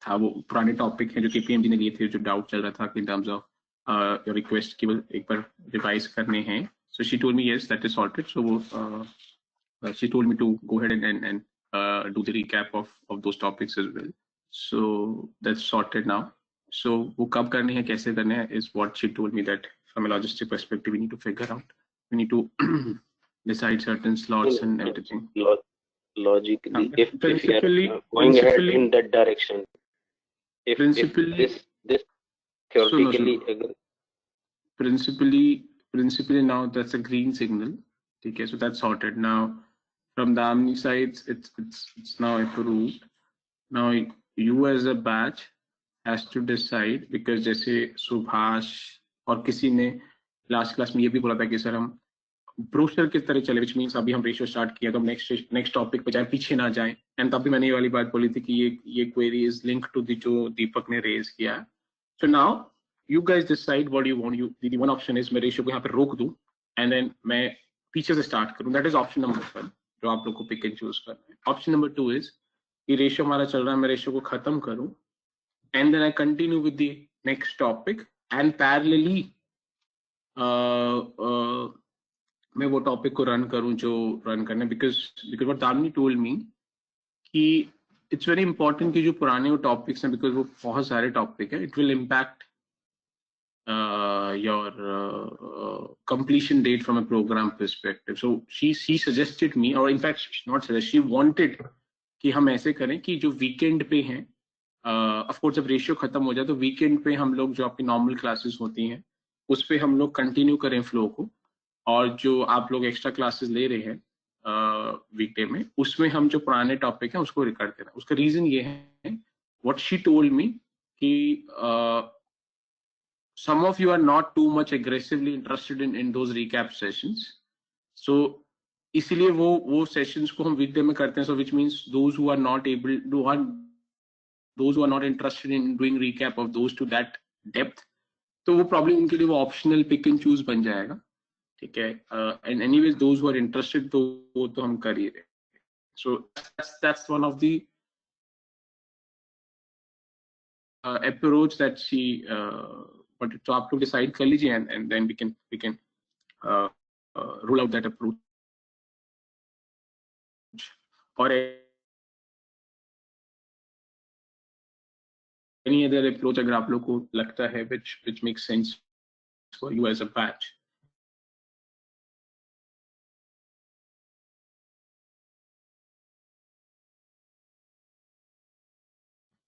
था वो पुराने टॉपिक है जो KPMG ने लिए थे, जो डाउट चल रहा था in terms of रिक्वेस्ट की एक बार रिवाइज करने हैं. So she told me yes, that is sorted. So she told me to go ahead and do the recap of those topics as well. So that's sorted now. So वो कब करने हैं, कैसे करने हैं is what she told me, that from a logistic perspective we need to figure out. We need to decide certain slots and everything. Logically, if you are going ahead in that direction, if this theoretically principally now that's a green signal. Okay, so that's sorted now. From the Amni side, it's now approved. Now you as a batch has to decide, because जैसे सुभाष और किसी ने last class में ये भी बोला था कि सर हम ब्रोशर की तरह चले, विच मीन्स अभी हम रेशियो स्टार्ट किया तो हम नेक्स्ट टॉपिक पे जाए, पीछे ना जाए. एंड तब भी मैंने ये वाली बात बोली थी कि ये query is link to the जो दीपक ने रेज किया. So now you guys decide what you want. You the one option is मैं रेशियो को यहाँ पे रोक दूं एंड देन मैं पीछे से स्टार्ट करूं. दैट इज ऑप्शन नंबर 1 जो आप लोग को पिक एंड चूज करना है. ऑप्शन नंबर 2 इज कि रेशियो हमारा चल रहा है, मैं रेशियो को खत्म करूं and then I continue with the next topic and parallelly मैं वो टॉपिक को रन करूं जो रन करना है. Because what Damini told me कि इट्स वेरी इंपॉर्टेंट कि जो पुराने वो टॉपिक्स हैं, बिकॉज वो बहुत सारे टॉपिक हैं, it will impact your completion date from a program perspective. So she suggested me, or in fact not suggest, she wanted कि हम ऐसे करें कि जो वीकेंड पे हैं, ऑफ कोर्स जब रेशियो खत्म हो जाए तो वीकेंड पे हम लोग जो आपकी नॉर्मल क्लासेस होती हैं उस पे हम लोग कंटिन्यू करें फ्लो को, और जो आप लोग एक्स्ट्रा क्लासेस ले रहे हैं वीकडे में उसमें हम जो पुराने टॉपिक हैं उसको रिकॉर्ड करें. उसका रीजन ये है, व्हाट शी टोल्ड मी कि some of you are not too much aggressively interested in those recap sessions. So इसलिए वो सेशंस को हम वीकडे में करते हैं. So which means those who are not interested in doing recap of those to that depth, तो वो problem उनके लिए वो ऑप्शनल पिक एंड चूज बन जाएगा. ठीक है. And anyways those who are interested तो वो तो हम कर ही रहे. So that's one of the approach that she but तो आप लोग डिसाइड कर लीजिए and then we can roll out that approach. और any other approach अगर आप लोग को लगता है which makes sense for you as a batch.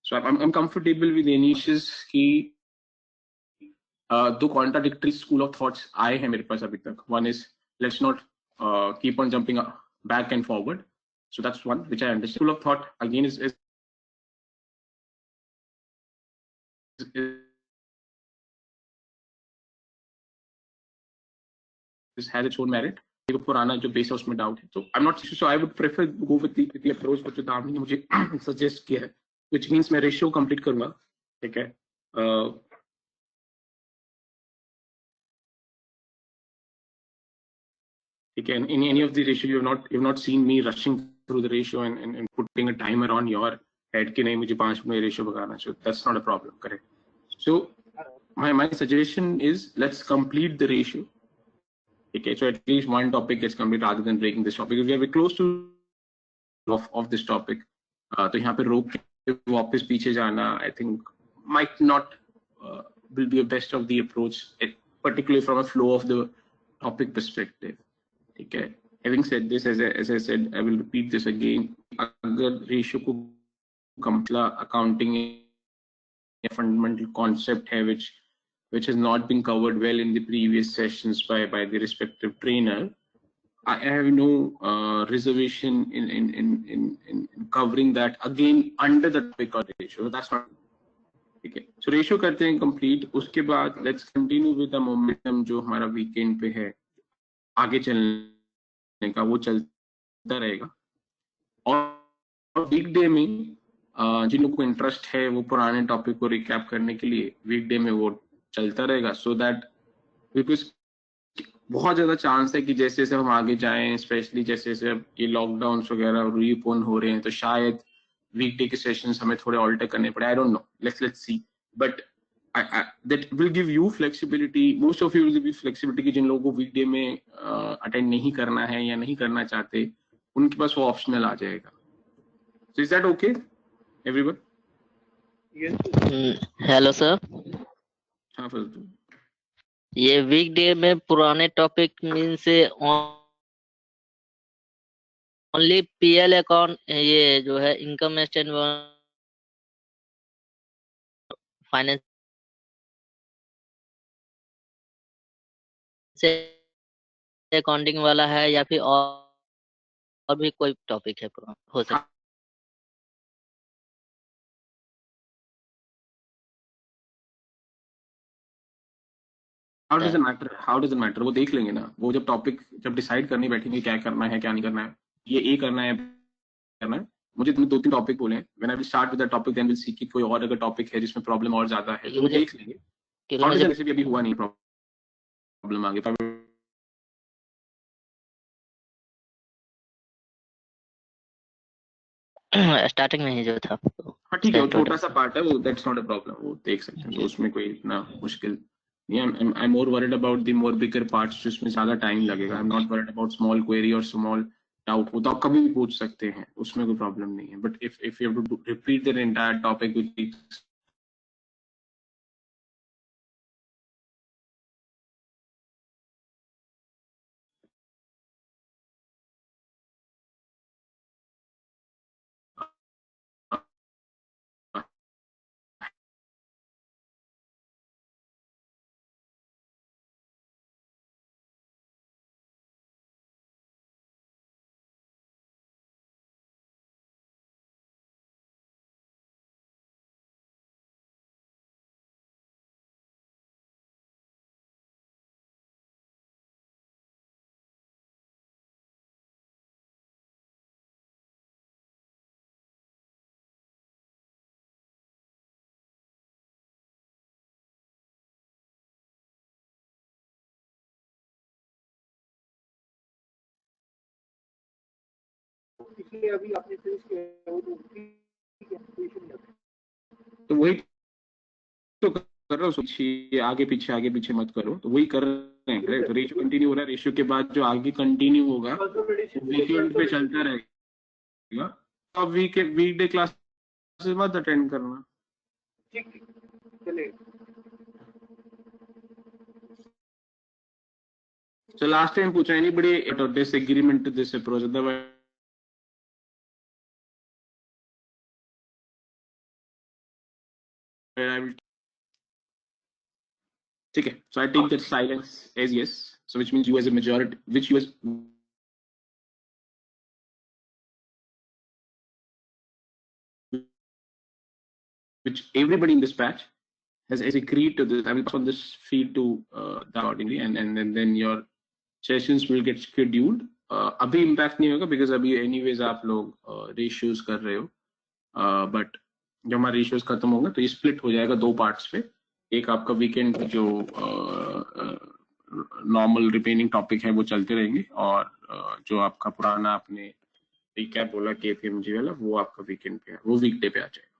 So I'm comfortable with Anish's कि दो contradictory school of thoughts आए हैं मेरे पास अभी तक. One is let's not keep on jumping back and forward. So that's one which I understand. School of thought again is has its own merit. पुराना जो base है उसमें डाउट है, तो आई am not so I would prefer go with the approach जो दामिनी ने मुझे suggest किया है, व्हिच मींस मैं रेशियो कंप्लीट करूंगा. ठीक है. ठीक है. In any of the ratio you've not seen me rushing through the ratio and putting a timer on your head कि नहीं मुझे 5 मिनट रेशियो भगाना. So that's not a problem. Correct. So my suggestion is let's complete the ratio. Okay, so at least one topic gets complete rather than breaking this topic. Because we are very close to of this topic. तो यहाँ पे रोक के वापस पीछे जाना, I think might not will be a best of the approach, particularly from a flow of the topic perspective. ठीक है. Having said this, as I said, I will repeat this again. अगर रेशियो को कंप्ला accounting fundamental concept है which has not been covered well in the previous sessions by the respective trainer, I have no reservation in covering that again under the topic of ratio. That's not ठीक है. So ratio करते हैं complete. उसके बाद let's continue with the momentum जो हमारा weekend पे है, आगे चलने का वो चलता रहेगा. और वीकडे में जिन लोगों को इंटरेस्ट है वो पुराने टॉपिक को रिकैप करने के लिए वीकडे में वो चलता रहेगा, सो दैट बिकॉज बहुत ज्यादा चांस है कि जैसे जैसे हम आगे जाएं, स्पेशली जैसे जैसे ये लॉकडाउन वगैरह रीओपन हो रहे हैं, तो शायद वीकडे के सेशंस हमें थोड़े ऑल्टर करने पड़े. आई don't no, let's see, but that will give you flexibility. Most of you will give flexibility कि जिन लोगों को वीकडे में अटेंड नहीं करना है या नहीं करना चाहते, उनके पास वो ऑप्शनल आ जाएगा. So is that okay, everyone? Yes. Hello sir, हाँ फजल. ये वीकडे में पुराने टॉपिक मीन से ओनली पीएल अकाउंट, ये जो है इनकम स्टेटमेंट फाइनेंस अकाउंटिंग वाला है या फिर और भी कोई टॉपिक है हो सकता How does it matter? How does it matter? वो देख लेंगे ना, वो जब टॉपिक जब डिसाइड करने बैठेंगे क्या करना है क्या नहीं करना है, ये करना है करना है. मुझे तुमने 2-3 टॉपिक बोले हैं. When I will start with the topic, then we'll see कि कोई और अगर टॉपिक है जिसमें प्रॉब्लम और ज्यादा है तो वो देख लेंगे. और जैसे भी अभी हुआ नहीं प्रॉब्लम आगे स्टार्टिंग में ही जो था. हाँ ठीक है, वो छोटा सा पार्ट है, वो दैट्स नॉट अ प्रॉब्लम, वो देख सकते हैं. तो उसमें कोई इतना मुश्किल नहीं है. I am more worried about the more bigger parts जिसमें ज्यादा टाइम लगेगा. आई am not worried about small query और स्मॉल डाउट, वो तो आप कभी भी पूछ सकते हैं, उसमें कोई प्रॉब्लम नहीं है. But if you have to repeat the entire topic with इसलिए अभी आपने फिनिश किया वो तो ठीक है, कोई इशू नहीं आता. तो वही तो कर रहा हूँ. आगे पीछे मत करो, तो वही कर रहे हैं. तो रेशियो कंटिन्यू हो रहा है, रेशियो के बाद जो आगे कंटिन्यू होगा वीकेंड पे चलता रहेगा. अब वीकडे क्लासेस मत अटेंड करना. ठीक चलेगा. So last time पूछा anybody or disagreement to this approach? Otherwise I will. ठीक है. So I take that silence as yes. So which means you as a majority, which everybody in this batch has agreed to this. I will pass on this feed to accordingly, and then your sessions will get scheduled. अभी impact नहीं होगा because अभी anyways आप लोग ratios कर रहे हो, but जब हमारे रेशियोज खत्म होंगे तो ये स्प्लिट हो जाएगा 2 पार्ट्स पे. एक आपका वीकेंड जो नॉर्मल रिमेनिंग टॉपिक है वो चलते रहेंगे, और जो आपका पुराना आपने रिकैप बोला केपीएमजी वाला वो आपका वीकेंड पे है, वो वीकडे पे आ जाएगा.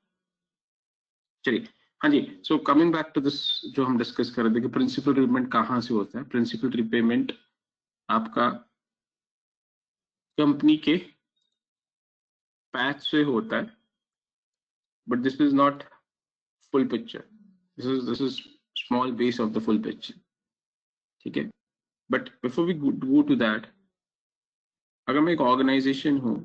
चलिए, हाँ जी. So coming back to this, जो हम डिस्कस कर रहे थे कि प्रिंसिपल रिपेमेंट कहाँ से होता है. प्रिंसिपल रिपेमेंट आपका कंपनी के पैच से होता है, but this is not full picture. This is small base of the full picture. ठीक है. But before we go to that, अगर मैं एक ऑर्गेनाइजेशन हूँ,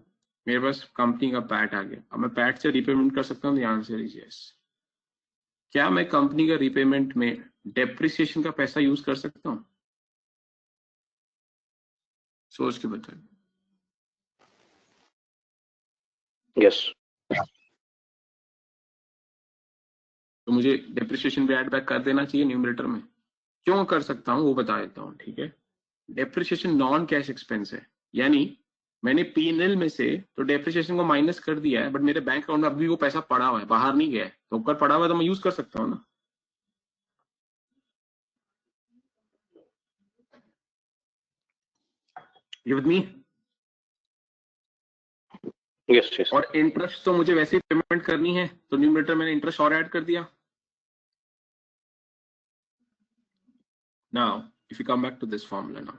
मेरे पास कंपनी का पैट आ गया, अब मैं पैट से रिपेमेंट कर सकता हूँ? Answer is yes. क्या मैं कंपनी का रिपेमेंट में डेप्रिसिएशन का पैसा यूज कर सकता हूँ? सोच के बताइए। यस। तो मुझे डेप्रिसिएशन भी ऐड बैक कर देना चाहिए न्यूमरेटर में। क्यों कर सकता हूँ वो बता देता हूँ, ठीक है। डेप्रिसिएशन नॉन कैश एक्सपेंस है, यानी मैंने पीएनएल में से तो डेप्रिसिएशन को माइनस कर दिया है, बट मेरे बैंक अकाउंट में अभी वो पैसा पड़ा हुआ है, बाहर नहीं गया है, तो ऊपर पड़ा हुआ है तो मैं यूज कर सकता हूँ ना। You with me? Yes yes. और इंटरेस्ट तो मुझे वैसे ही पेमेंट करनी है, तो न्यूमरेटर मैंने इंटरेस्ट और ऐड कर दिया। Now if you come back to this formula, now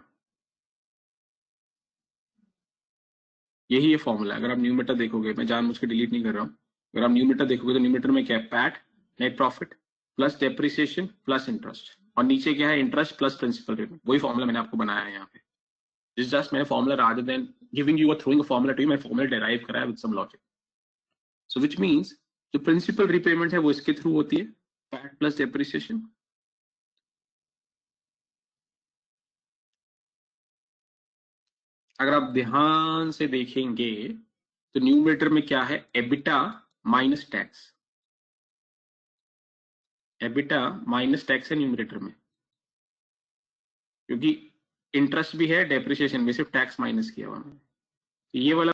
यही है फॉर्मूला। अगर आप न्यूमरेटर देखोगे, मैं जानबूझ के डिलीट नहीं कर रहा हूँ, अगर आप न्यूमरेटर देखोगे तो न्यूमरेटर में क्या है, PAT net profit plus depreciation plus interest, और नीचे क्या है, इंटरेस्ट प्लस प्रिंसिपल पेमेंट। वही फॉर्मूला मैंने आपको बनाया है यहाँ पे। It's just मैंने formula rather than giving you throwing a formula to you, मैं फॉर्मूला डेराइव करा है with some logic. So which means जो प्रिंसिपल रीपेमेंट है वो इसके थ्रू होती है, पैट प्लस डेप्रिसिएशन। अगर आप ध्यान से देखेंगे तो न्यूमरेटर में क्या है, EBITDA minus tax. EBITDA minus tax है न्यूमरेटर में, क्योंकि इंटरेस्ट भी है, डेप्रिसिएशन भी, सिर्फ टैक्स माइनस किया हुआ है। ये वाला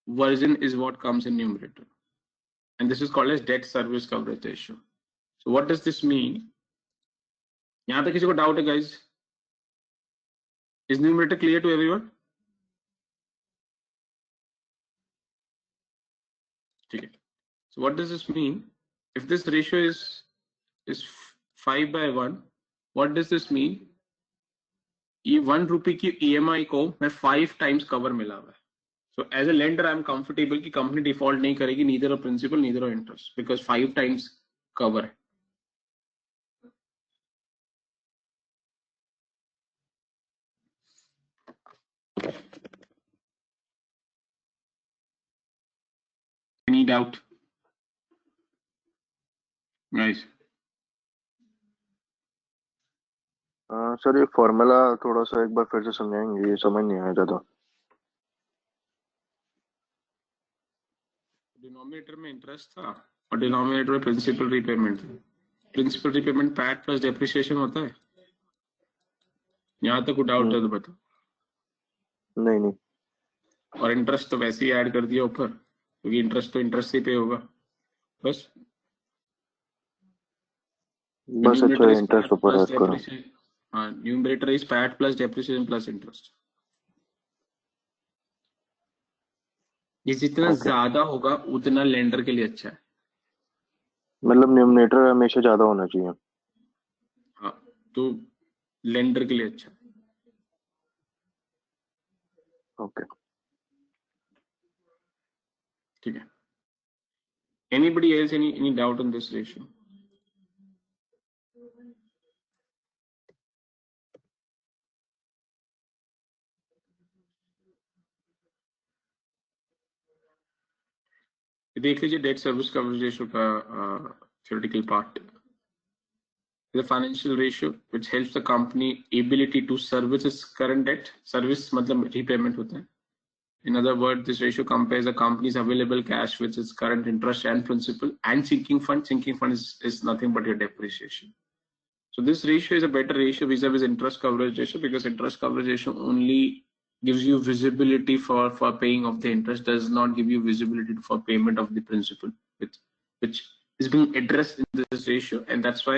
version is what comes in numerator, and this is called as debt service coverage ratio. So what does this mean? यहाँ तक किसी को डाउट है guys? Is numerator clear to everyone? ठीक है. So what does this mean? If this ratio is 5/1, what does this mean? ये 1 रुपए की EMI को मैं 5 times cover मिला हुआ है. So as a lender, I am comfortable कि कंपनी डिफॉल्ट नहीं करेगी, neither of principal, neither of interest, because 5 times cover है. Any doubt, guys? सर ये फॉर्मूला थोड़ा सा एक बार फिर से समझाएंगे, ये समझ नहीं आया ज्यादा। डिनोमिनेटर में इंटरेस्ट था और डिनोमिनेटर में प्रिंसिपल रीपेमेंट था। Principal repayment PAT plus depreciation होता है। यहाँ तक डाउट है तो बताओ। नहीं नहीं। और इंटरेस्ट तो वैसे ही ऐड कर दिया ऊपर, क्योंकि इंटरेस्ट तो इंटरेस्ट से पे होगा बस। अच्छा, इंटरेस्ट ऊपर ऐड करो। हाँ, numerator is PAT plus depreciation plus interest. ये जितना ज्यादा होगा उतना लेंडर के लिए अच्छा है। मतलब न्यूमरेटर हमेशा ज्यादा होना चाहिए। हाँ, तो लेंडर के लिए अच्छा है। ओके, ठीक है। Anybody else any doubt on this ratio? देख लीजिए डेट सर्विस कवरेज रेशियो का theoretical part. The financial ratio which helps the company ability to service its current debt. Service मतलब repayment होता है. In other words, this ratio compares the company's available cash with its current interest and principal and sinking fund. Sinking fund is nothing but your depreciation. So this ratio is a better ratio vis-a-vis interest coverage ratio, because interest coverage ratio only gives you visibility for paying of the interest, does not give you visibility for payment of the principal, which is being addressed in this ratio. And that's why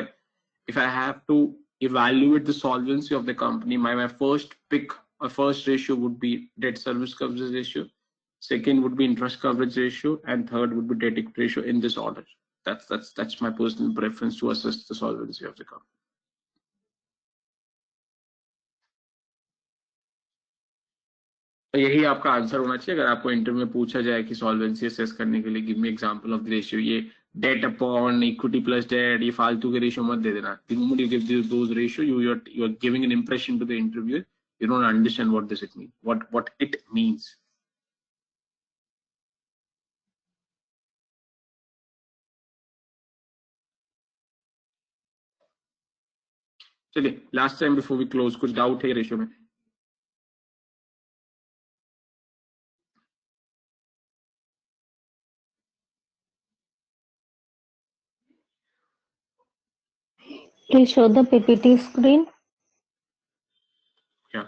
if I have to evaluate the solvency of the company, my first pick or first ratio would be debt service coverage ratio, second would be interest coverage ratio, and third would be debt equity ratio, in this order. That's my personal preference to assess the solvency of the company. तो यही आपका answer होना चाहिए अगर आपको interview में पूछा जाए कि सॉल्वेंसी असेस करने के लिए give me example of the ratio. ये debt upon equity plus debt, ये फालतू के रेशियो मत दे देना। The moment you give those ratio, you are giving an impression to the interviewer You don't understand what it means. What it means. चलिए, last time before we close, कुछ doubt है ratio में? Please show the PPT screen. Yeah.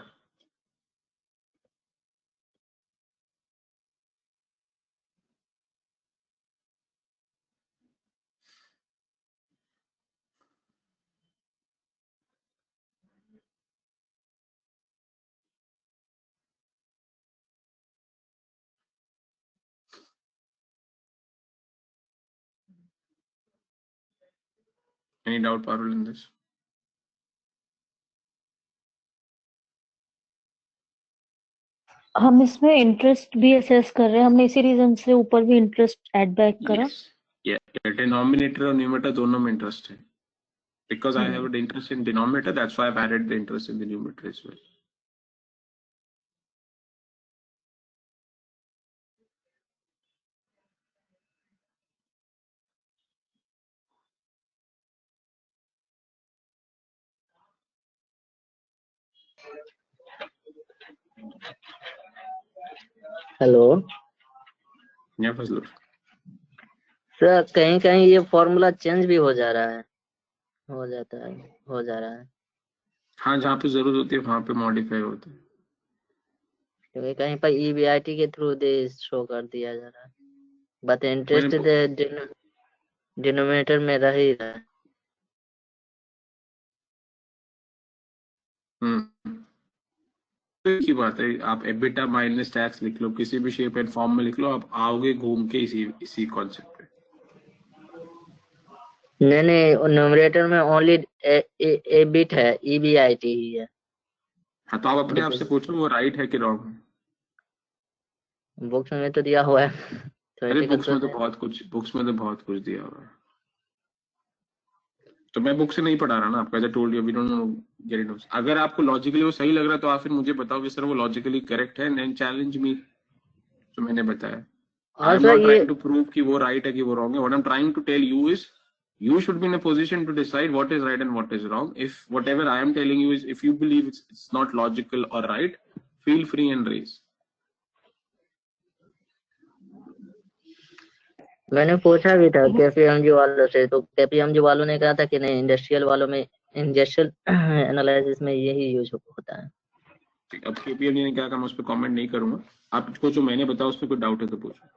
Any doubt, Parul, in this? हम इसमें interest भी assess कर रहे हैं, हमने इसी रीजन से ऊपर भी इंटरेस्ट ऐड बैक करा. Yes. Yeah. Denominator और numerator दोनों में इंटरेस्ट है. Because I have an interest in denominator, that's why I've added the interest in the numerator as well. Hello Yeah, Fazlur. Sir, कहीं कहीं ये फॉर्मूला चेंज भी हो जा रहा है, हो जा रहा है. हाँ, जहाँ पे जरूरत होती है वहाँ पे मॉडिफाई होता है. क्योंकि कहीं पर EBIT के थ्रू दे शो कर दिया जा रहा है, बट इंटरेस्ट डिनोमिनेटर में रह ही रहा है. की बात है, आप एबिटा माइनस टैक्स लिख लो, किसी भी शेप एंड फॉर्म में लिख लो, आप आओगे घूम के इसी कॉन्सेप्ट पे. नहीं, न्यूमरेटर में ओनली एबिट है, EBIT ही है. हाँ, तो आप अपने आप से पूछो वो राइट है कि रॉन्ग है. बुक्स में तो दिया हुआ है. अरे बुक्स में तो बहुत कुछ दिया हुआ है. तो मैं बुक से नहीं पढ़ा रहा ना आपको. As I told you, we don't know get it. अगर आपको लॉजिकली वो सही लग रहा है तो आप फिर मुझे बताओ कि सर वो लॉजिकली करेक्ट है, एंड चैलेंज मी. जो मैंने बताया, I am not trying to prove कि वो राइट है कि वो रॉन्ग है. What I am trying to tell you is you should be in a position to decide what is right and what is wrong. If whatever I am telling you is, if you believe it's not logical or right, feel free and raise. मैंने पूछा भी था KPMG वालों से, तो KPMG वालों ने कहा था कि नहीं, इंडस्ट्रियल वालों में, इंडस्ट्रियल एनालिसिस में यही यूज होता है. अब KPMG ने क्या कहा मैं उस पर कमेंट नहीं करूंगा. आपको जो मैंने बताया उसमें कोई डाउट है तो पूछो.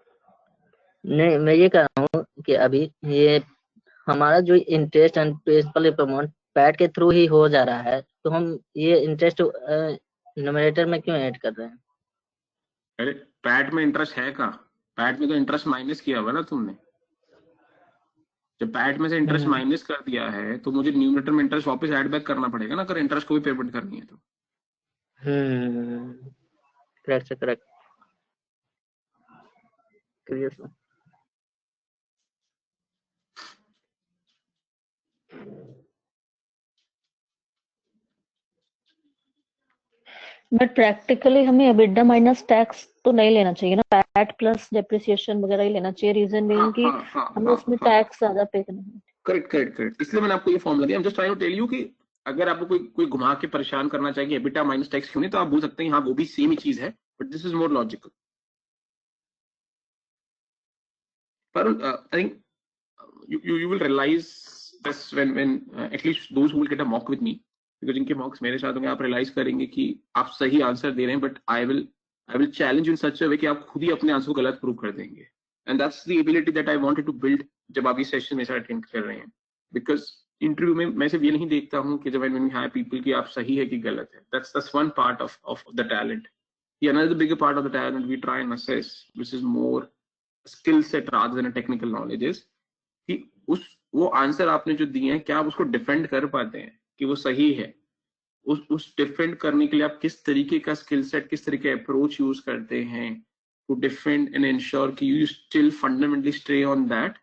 नहीं, मैं ये कह रहा हूँ कि अभी ये हमारा जो interest and principal amount PAT के थ्रू ही हो जा रहा है, तो हम ये इंटरेस्ट न्यूमरेटर में क्यों ऐड कर रहे हैं? अरे पैट में इंटरेस्ट है का? पैट में तो इंटरेस्ट माइनस किया हुआ ना तुमने. जब पैट में से इंटरेस्ट माइनस कर दिया है तो मुझे न्यूमरेटर में इंटरेस्ट वापस ऐड बैक करना पड़ेगा ना, अगर इंटरेस्ट को भी पेमेंट करनी है तो. करेक्ट से करेक्ट. क्लियर. बट प्रैक्टिकली हमें एबिटा माइनस टैक्स तो नहीं लेना चाहिए ना, पैट प्लस डेप्रिसिएशन वगैरह ही लेना चाहिए. रीजन बीइंग कि हमें उसमें टैक्स ज्यादा पे करना है. करेक्ट. इसलिए मैंने आपको ये फॉर्मूला दिया. I am just trying to tell you कि अगर आपको कोई घुमा के परेशान करना चाहिए एबिटा माइनस टैक्स क्यों नहीं, तो आप बोल सकते हैं हाँ वो भी सेम ही चीज है, but this is more logical. पर I think you will realize this when at least those who will get a mock with me, because जिनके मॉक्स मेरे साथ होंगे, आप रियलाइज करेंगे कि आप सही आंसर दे रहे हैं, but I will challenge in such a way कि आप खुद ही अपने आंसर को गलत प्रूव कर देंगे. And that's the ability that I wanted to build जब आप इस सेशन में से अटेंड कर रहे हैं. बिकॉज इंटरव्यू में मैं सिर्फ ये नहीं देखता हूँ कि जब व्हेन वी हायर पीपल कि आप सही है कि गलत है. That's one part of the talent. Another bigger part of the talent we try and assess, which is more skill set rather than a technical knowledge, is कि वो answer आपने जो दिए हैं क्या आप उसको डिफेंड कर पाते हैं कि वो सही है. उस डिफेंड करने के लिए आप किस तरीके का स्किल सेट, किस तरीके का अप्रोच यूज करते हैं टू डिफेंड एंड इंश्योर कि you still fundamentally stay on that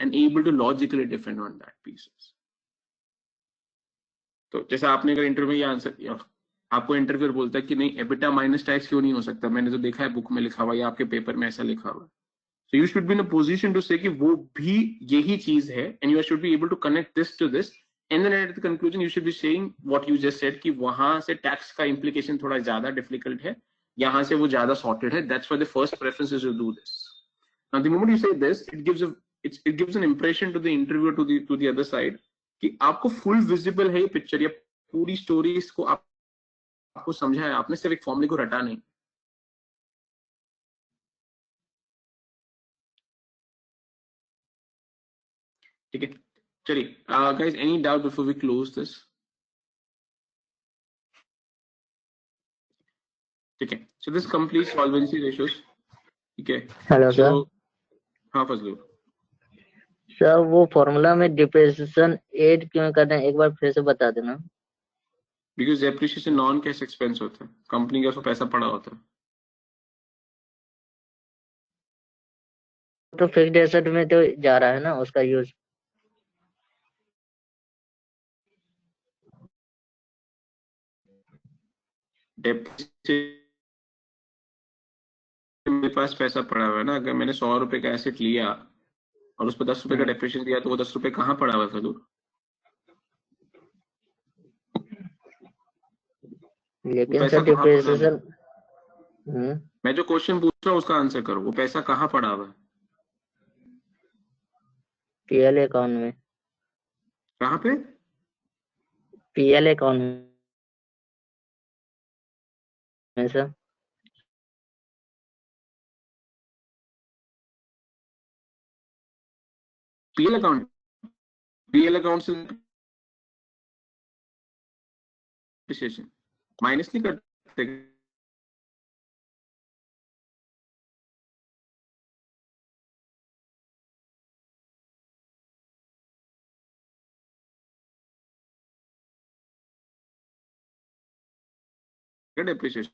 and able to logically defend on that pieces. तो जैसे आपने अगर इंटरव्यू में ये आंसर दिया, आपको इंटरव्यूअर बोलता है कि नहीं एबिटा माइनस टैक्स क्यों नहीं हो सकता, मैंने तो देखा है बुक में लिखा हुआ या आपके पेपर में ऐसा लिखा हुआ है. So you should be in a position to say कि वो भी यही चीज है, and you should be able to connect this to this, and then at the conclusion you should be saying what you just said कि वहां से tax का implication थोड़ा ज्यादा डिफिकल्ट है, यहाँ से वो ज्यादा सॉर्टेड है. That's why the first preference is to do this. Now the moment you say this, it gives an impression to the interviewer to the other side कि आपको फुल विजिबल है ये पिक्चर, या पूरी स्टोरी इसको आपको समझा है, आपने सिर्फ एक फॉर्मूले को रटा नहीं. ठीक है, चलिए guys, any doubt before we close this? ठीक है, so this complete solvency ratios. ठीक है, हेलो सो सर. हाँ फजलू, सर वो फॉर्मूला में डिप्रिसिएशन ऐड क्यों करना है, एक बार फिर से बता देना. Because depreciation non cash expense होता है, कंपनी का उसको पैसा पड़ा होता है. तो फिक्स्ड एसेट में तो जा रहा है ना उसका यूज. डेप्रिसिएशन मेरे पास पैसा पड़ा हुआ है ना, अगर मैंने 100 रुपए का एसेट लिया और उस पर 10 रुपए का डेप्रिसिएशन दिया तो वो 10 रुपए कहाँ पड़ा हुआ है फजलू? लेकिन पैसा सर कहाँ पड़ा हुआ है? डिप्रिसिएशन. मैं जो क्वेश्चन पूछ रहा हूँ उसका आंसर करो, वो पैसा कहाँ पड़ा हुआ है? पीएल अकाउंट में. कहाँ पे? पीएल अकाउंट में sir. PL account, PL account से डेप्रिसिएशन माइनस नहीं करते? डेप्रिसिएशन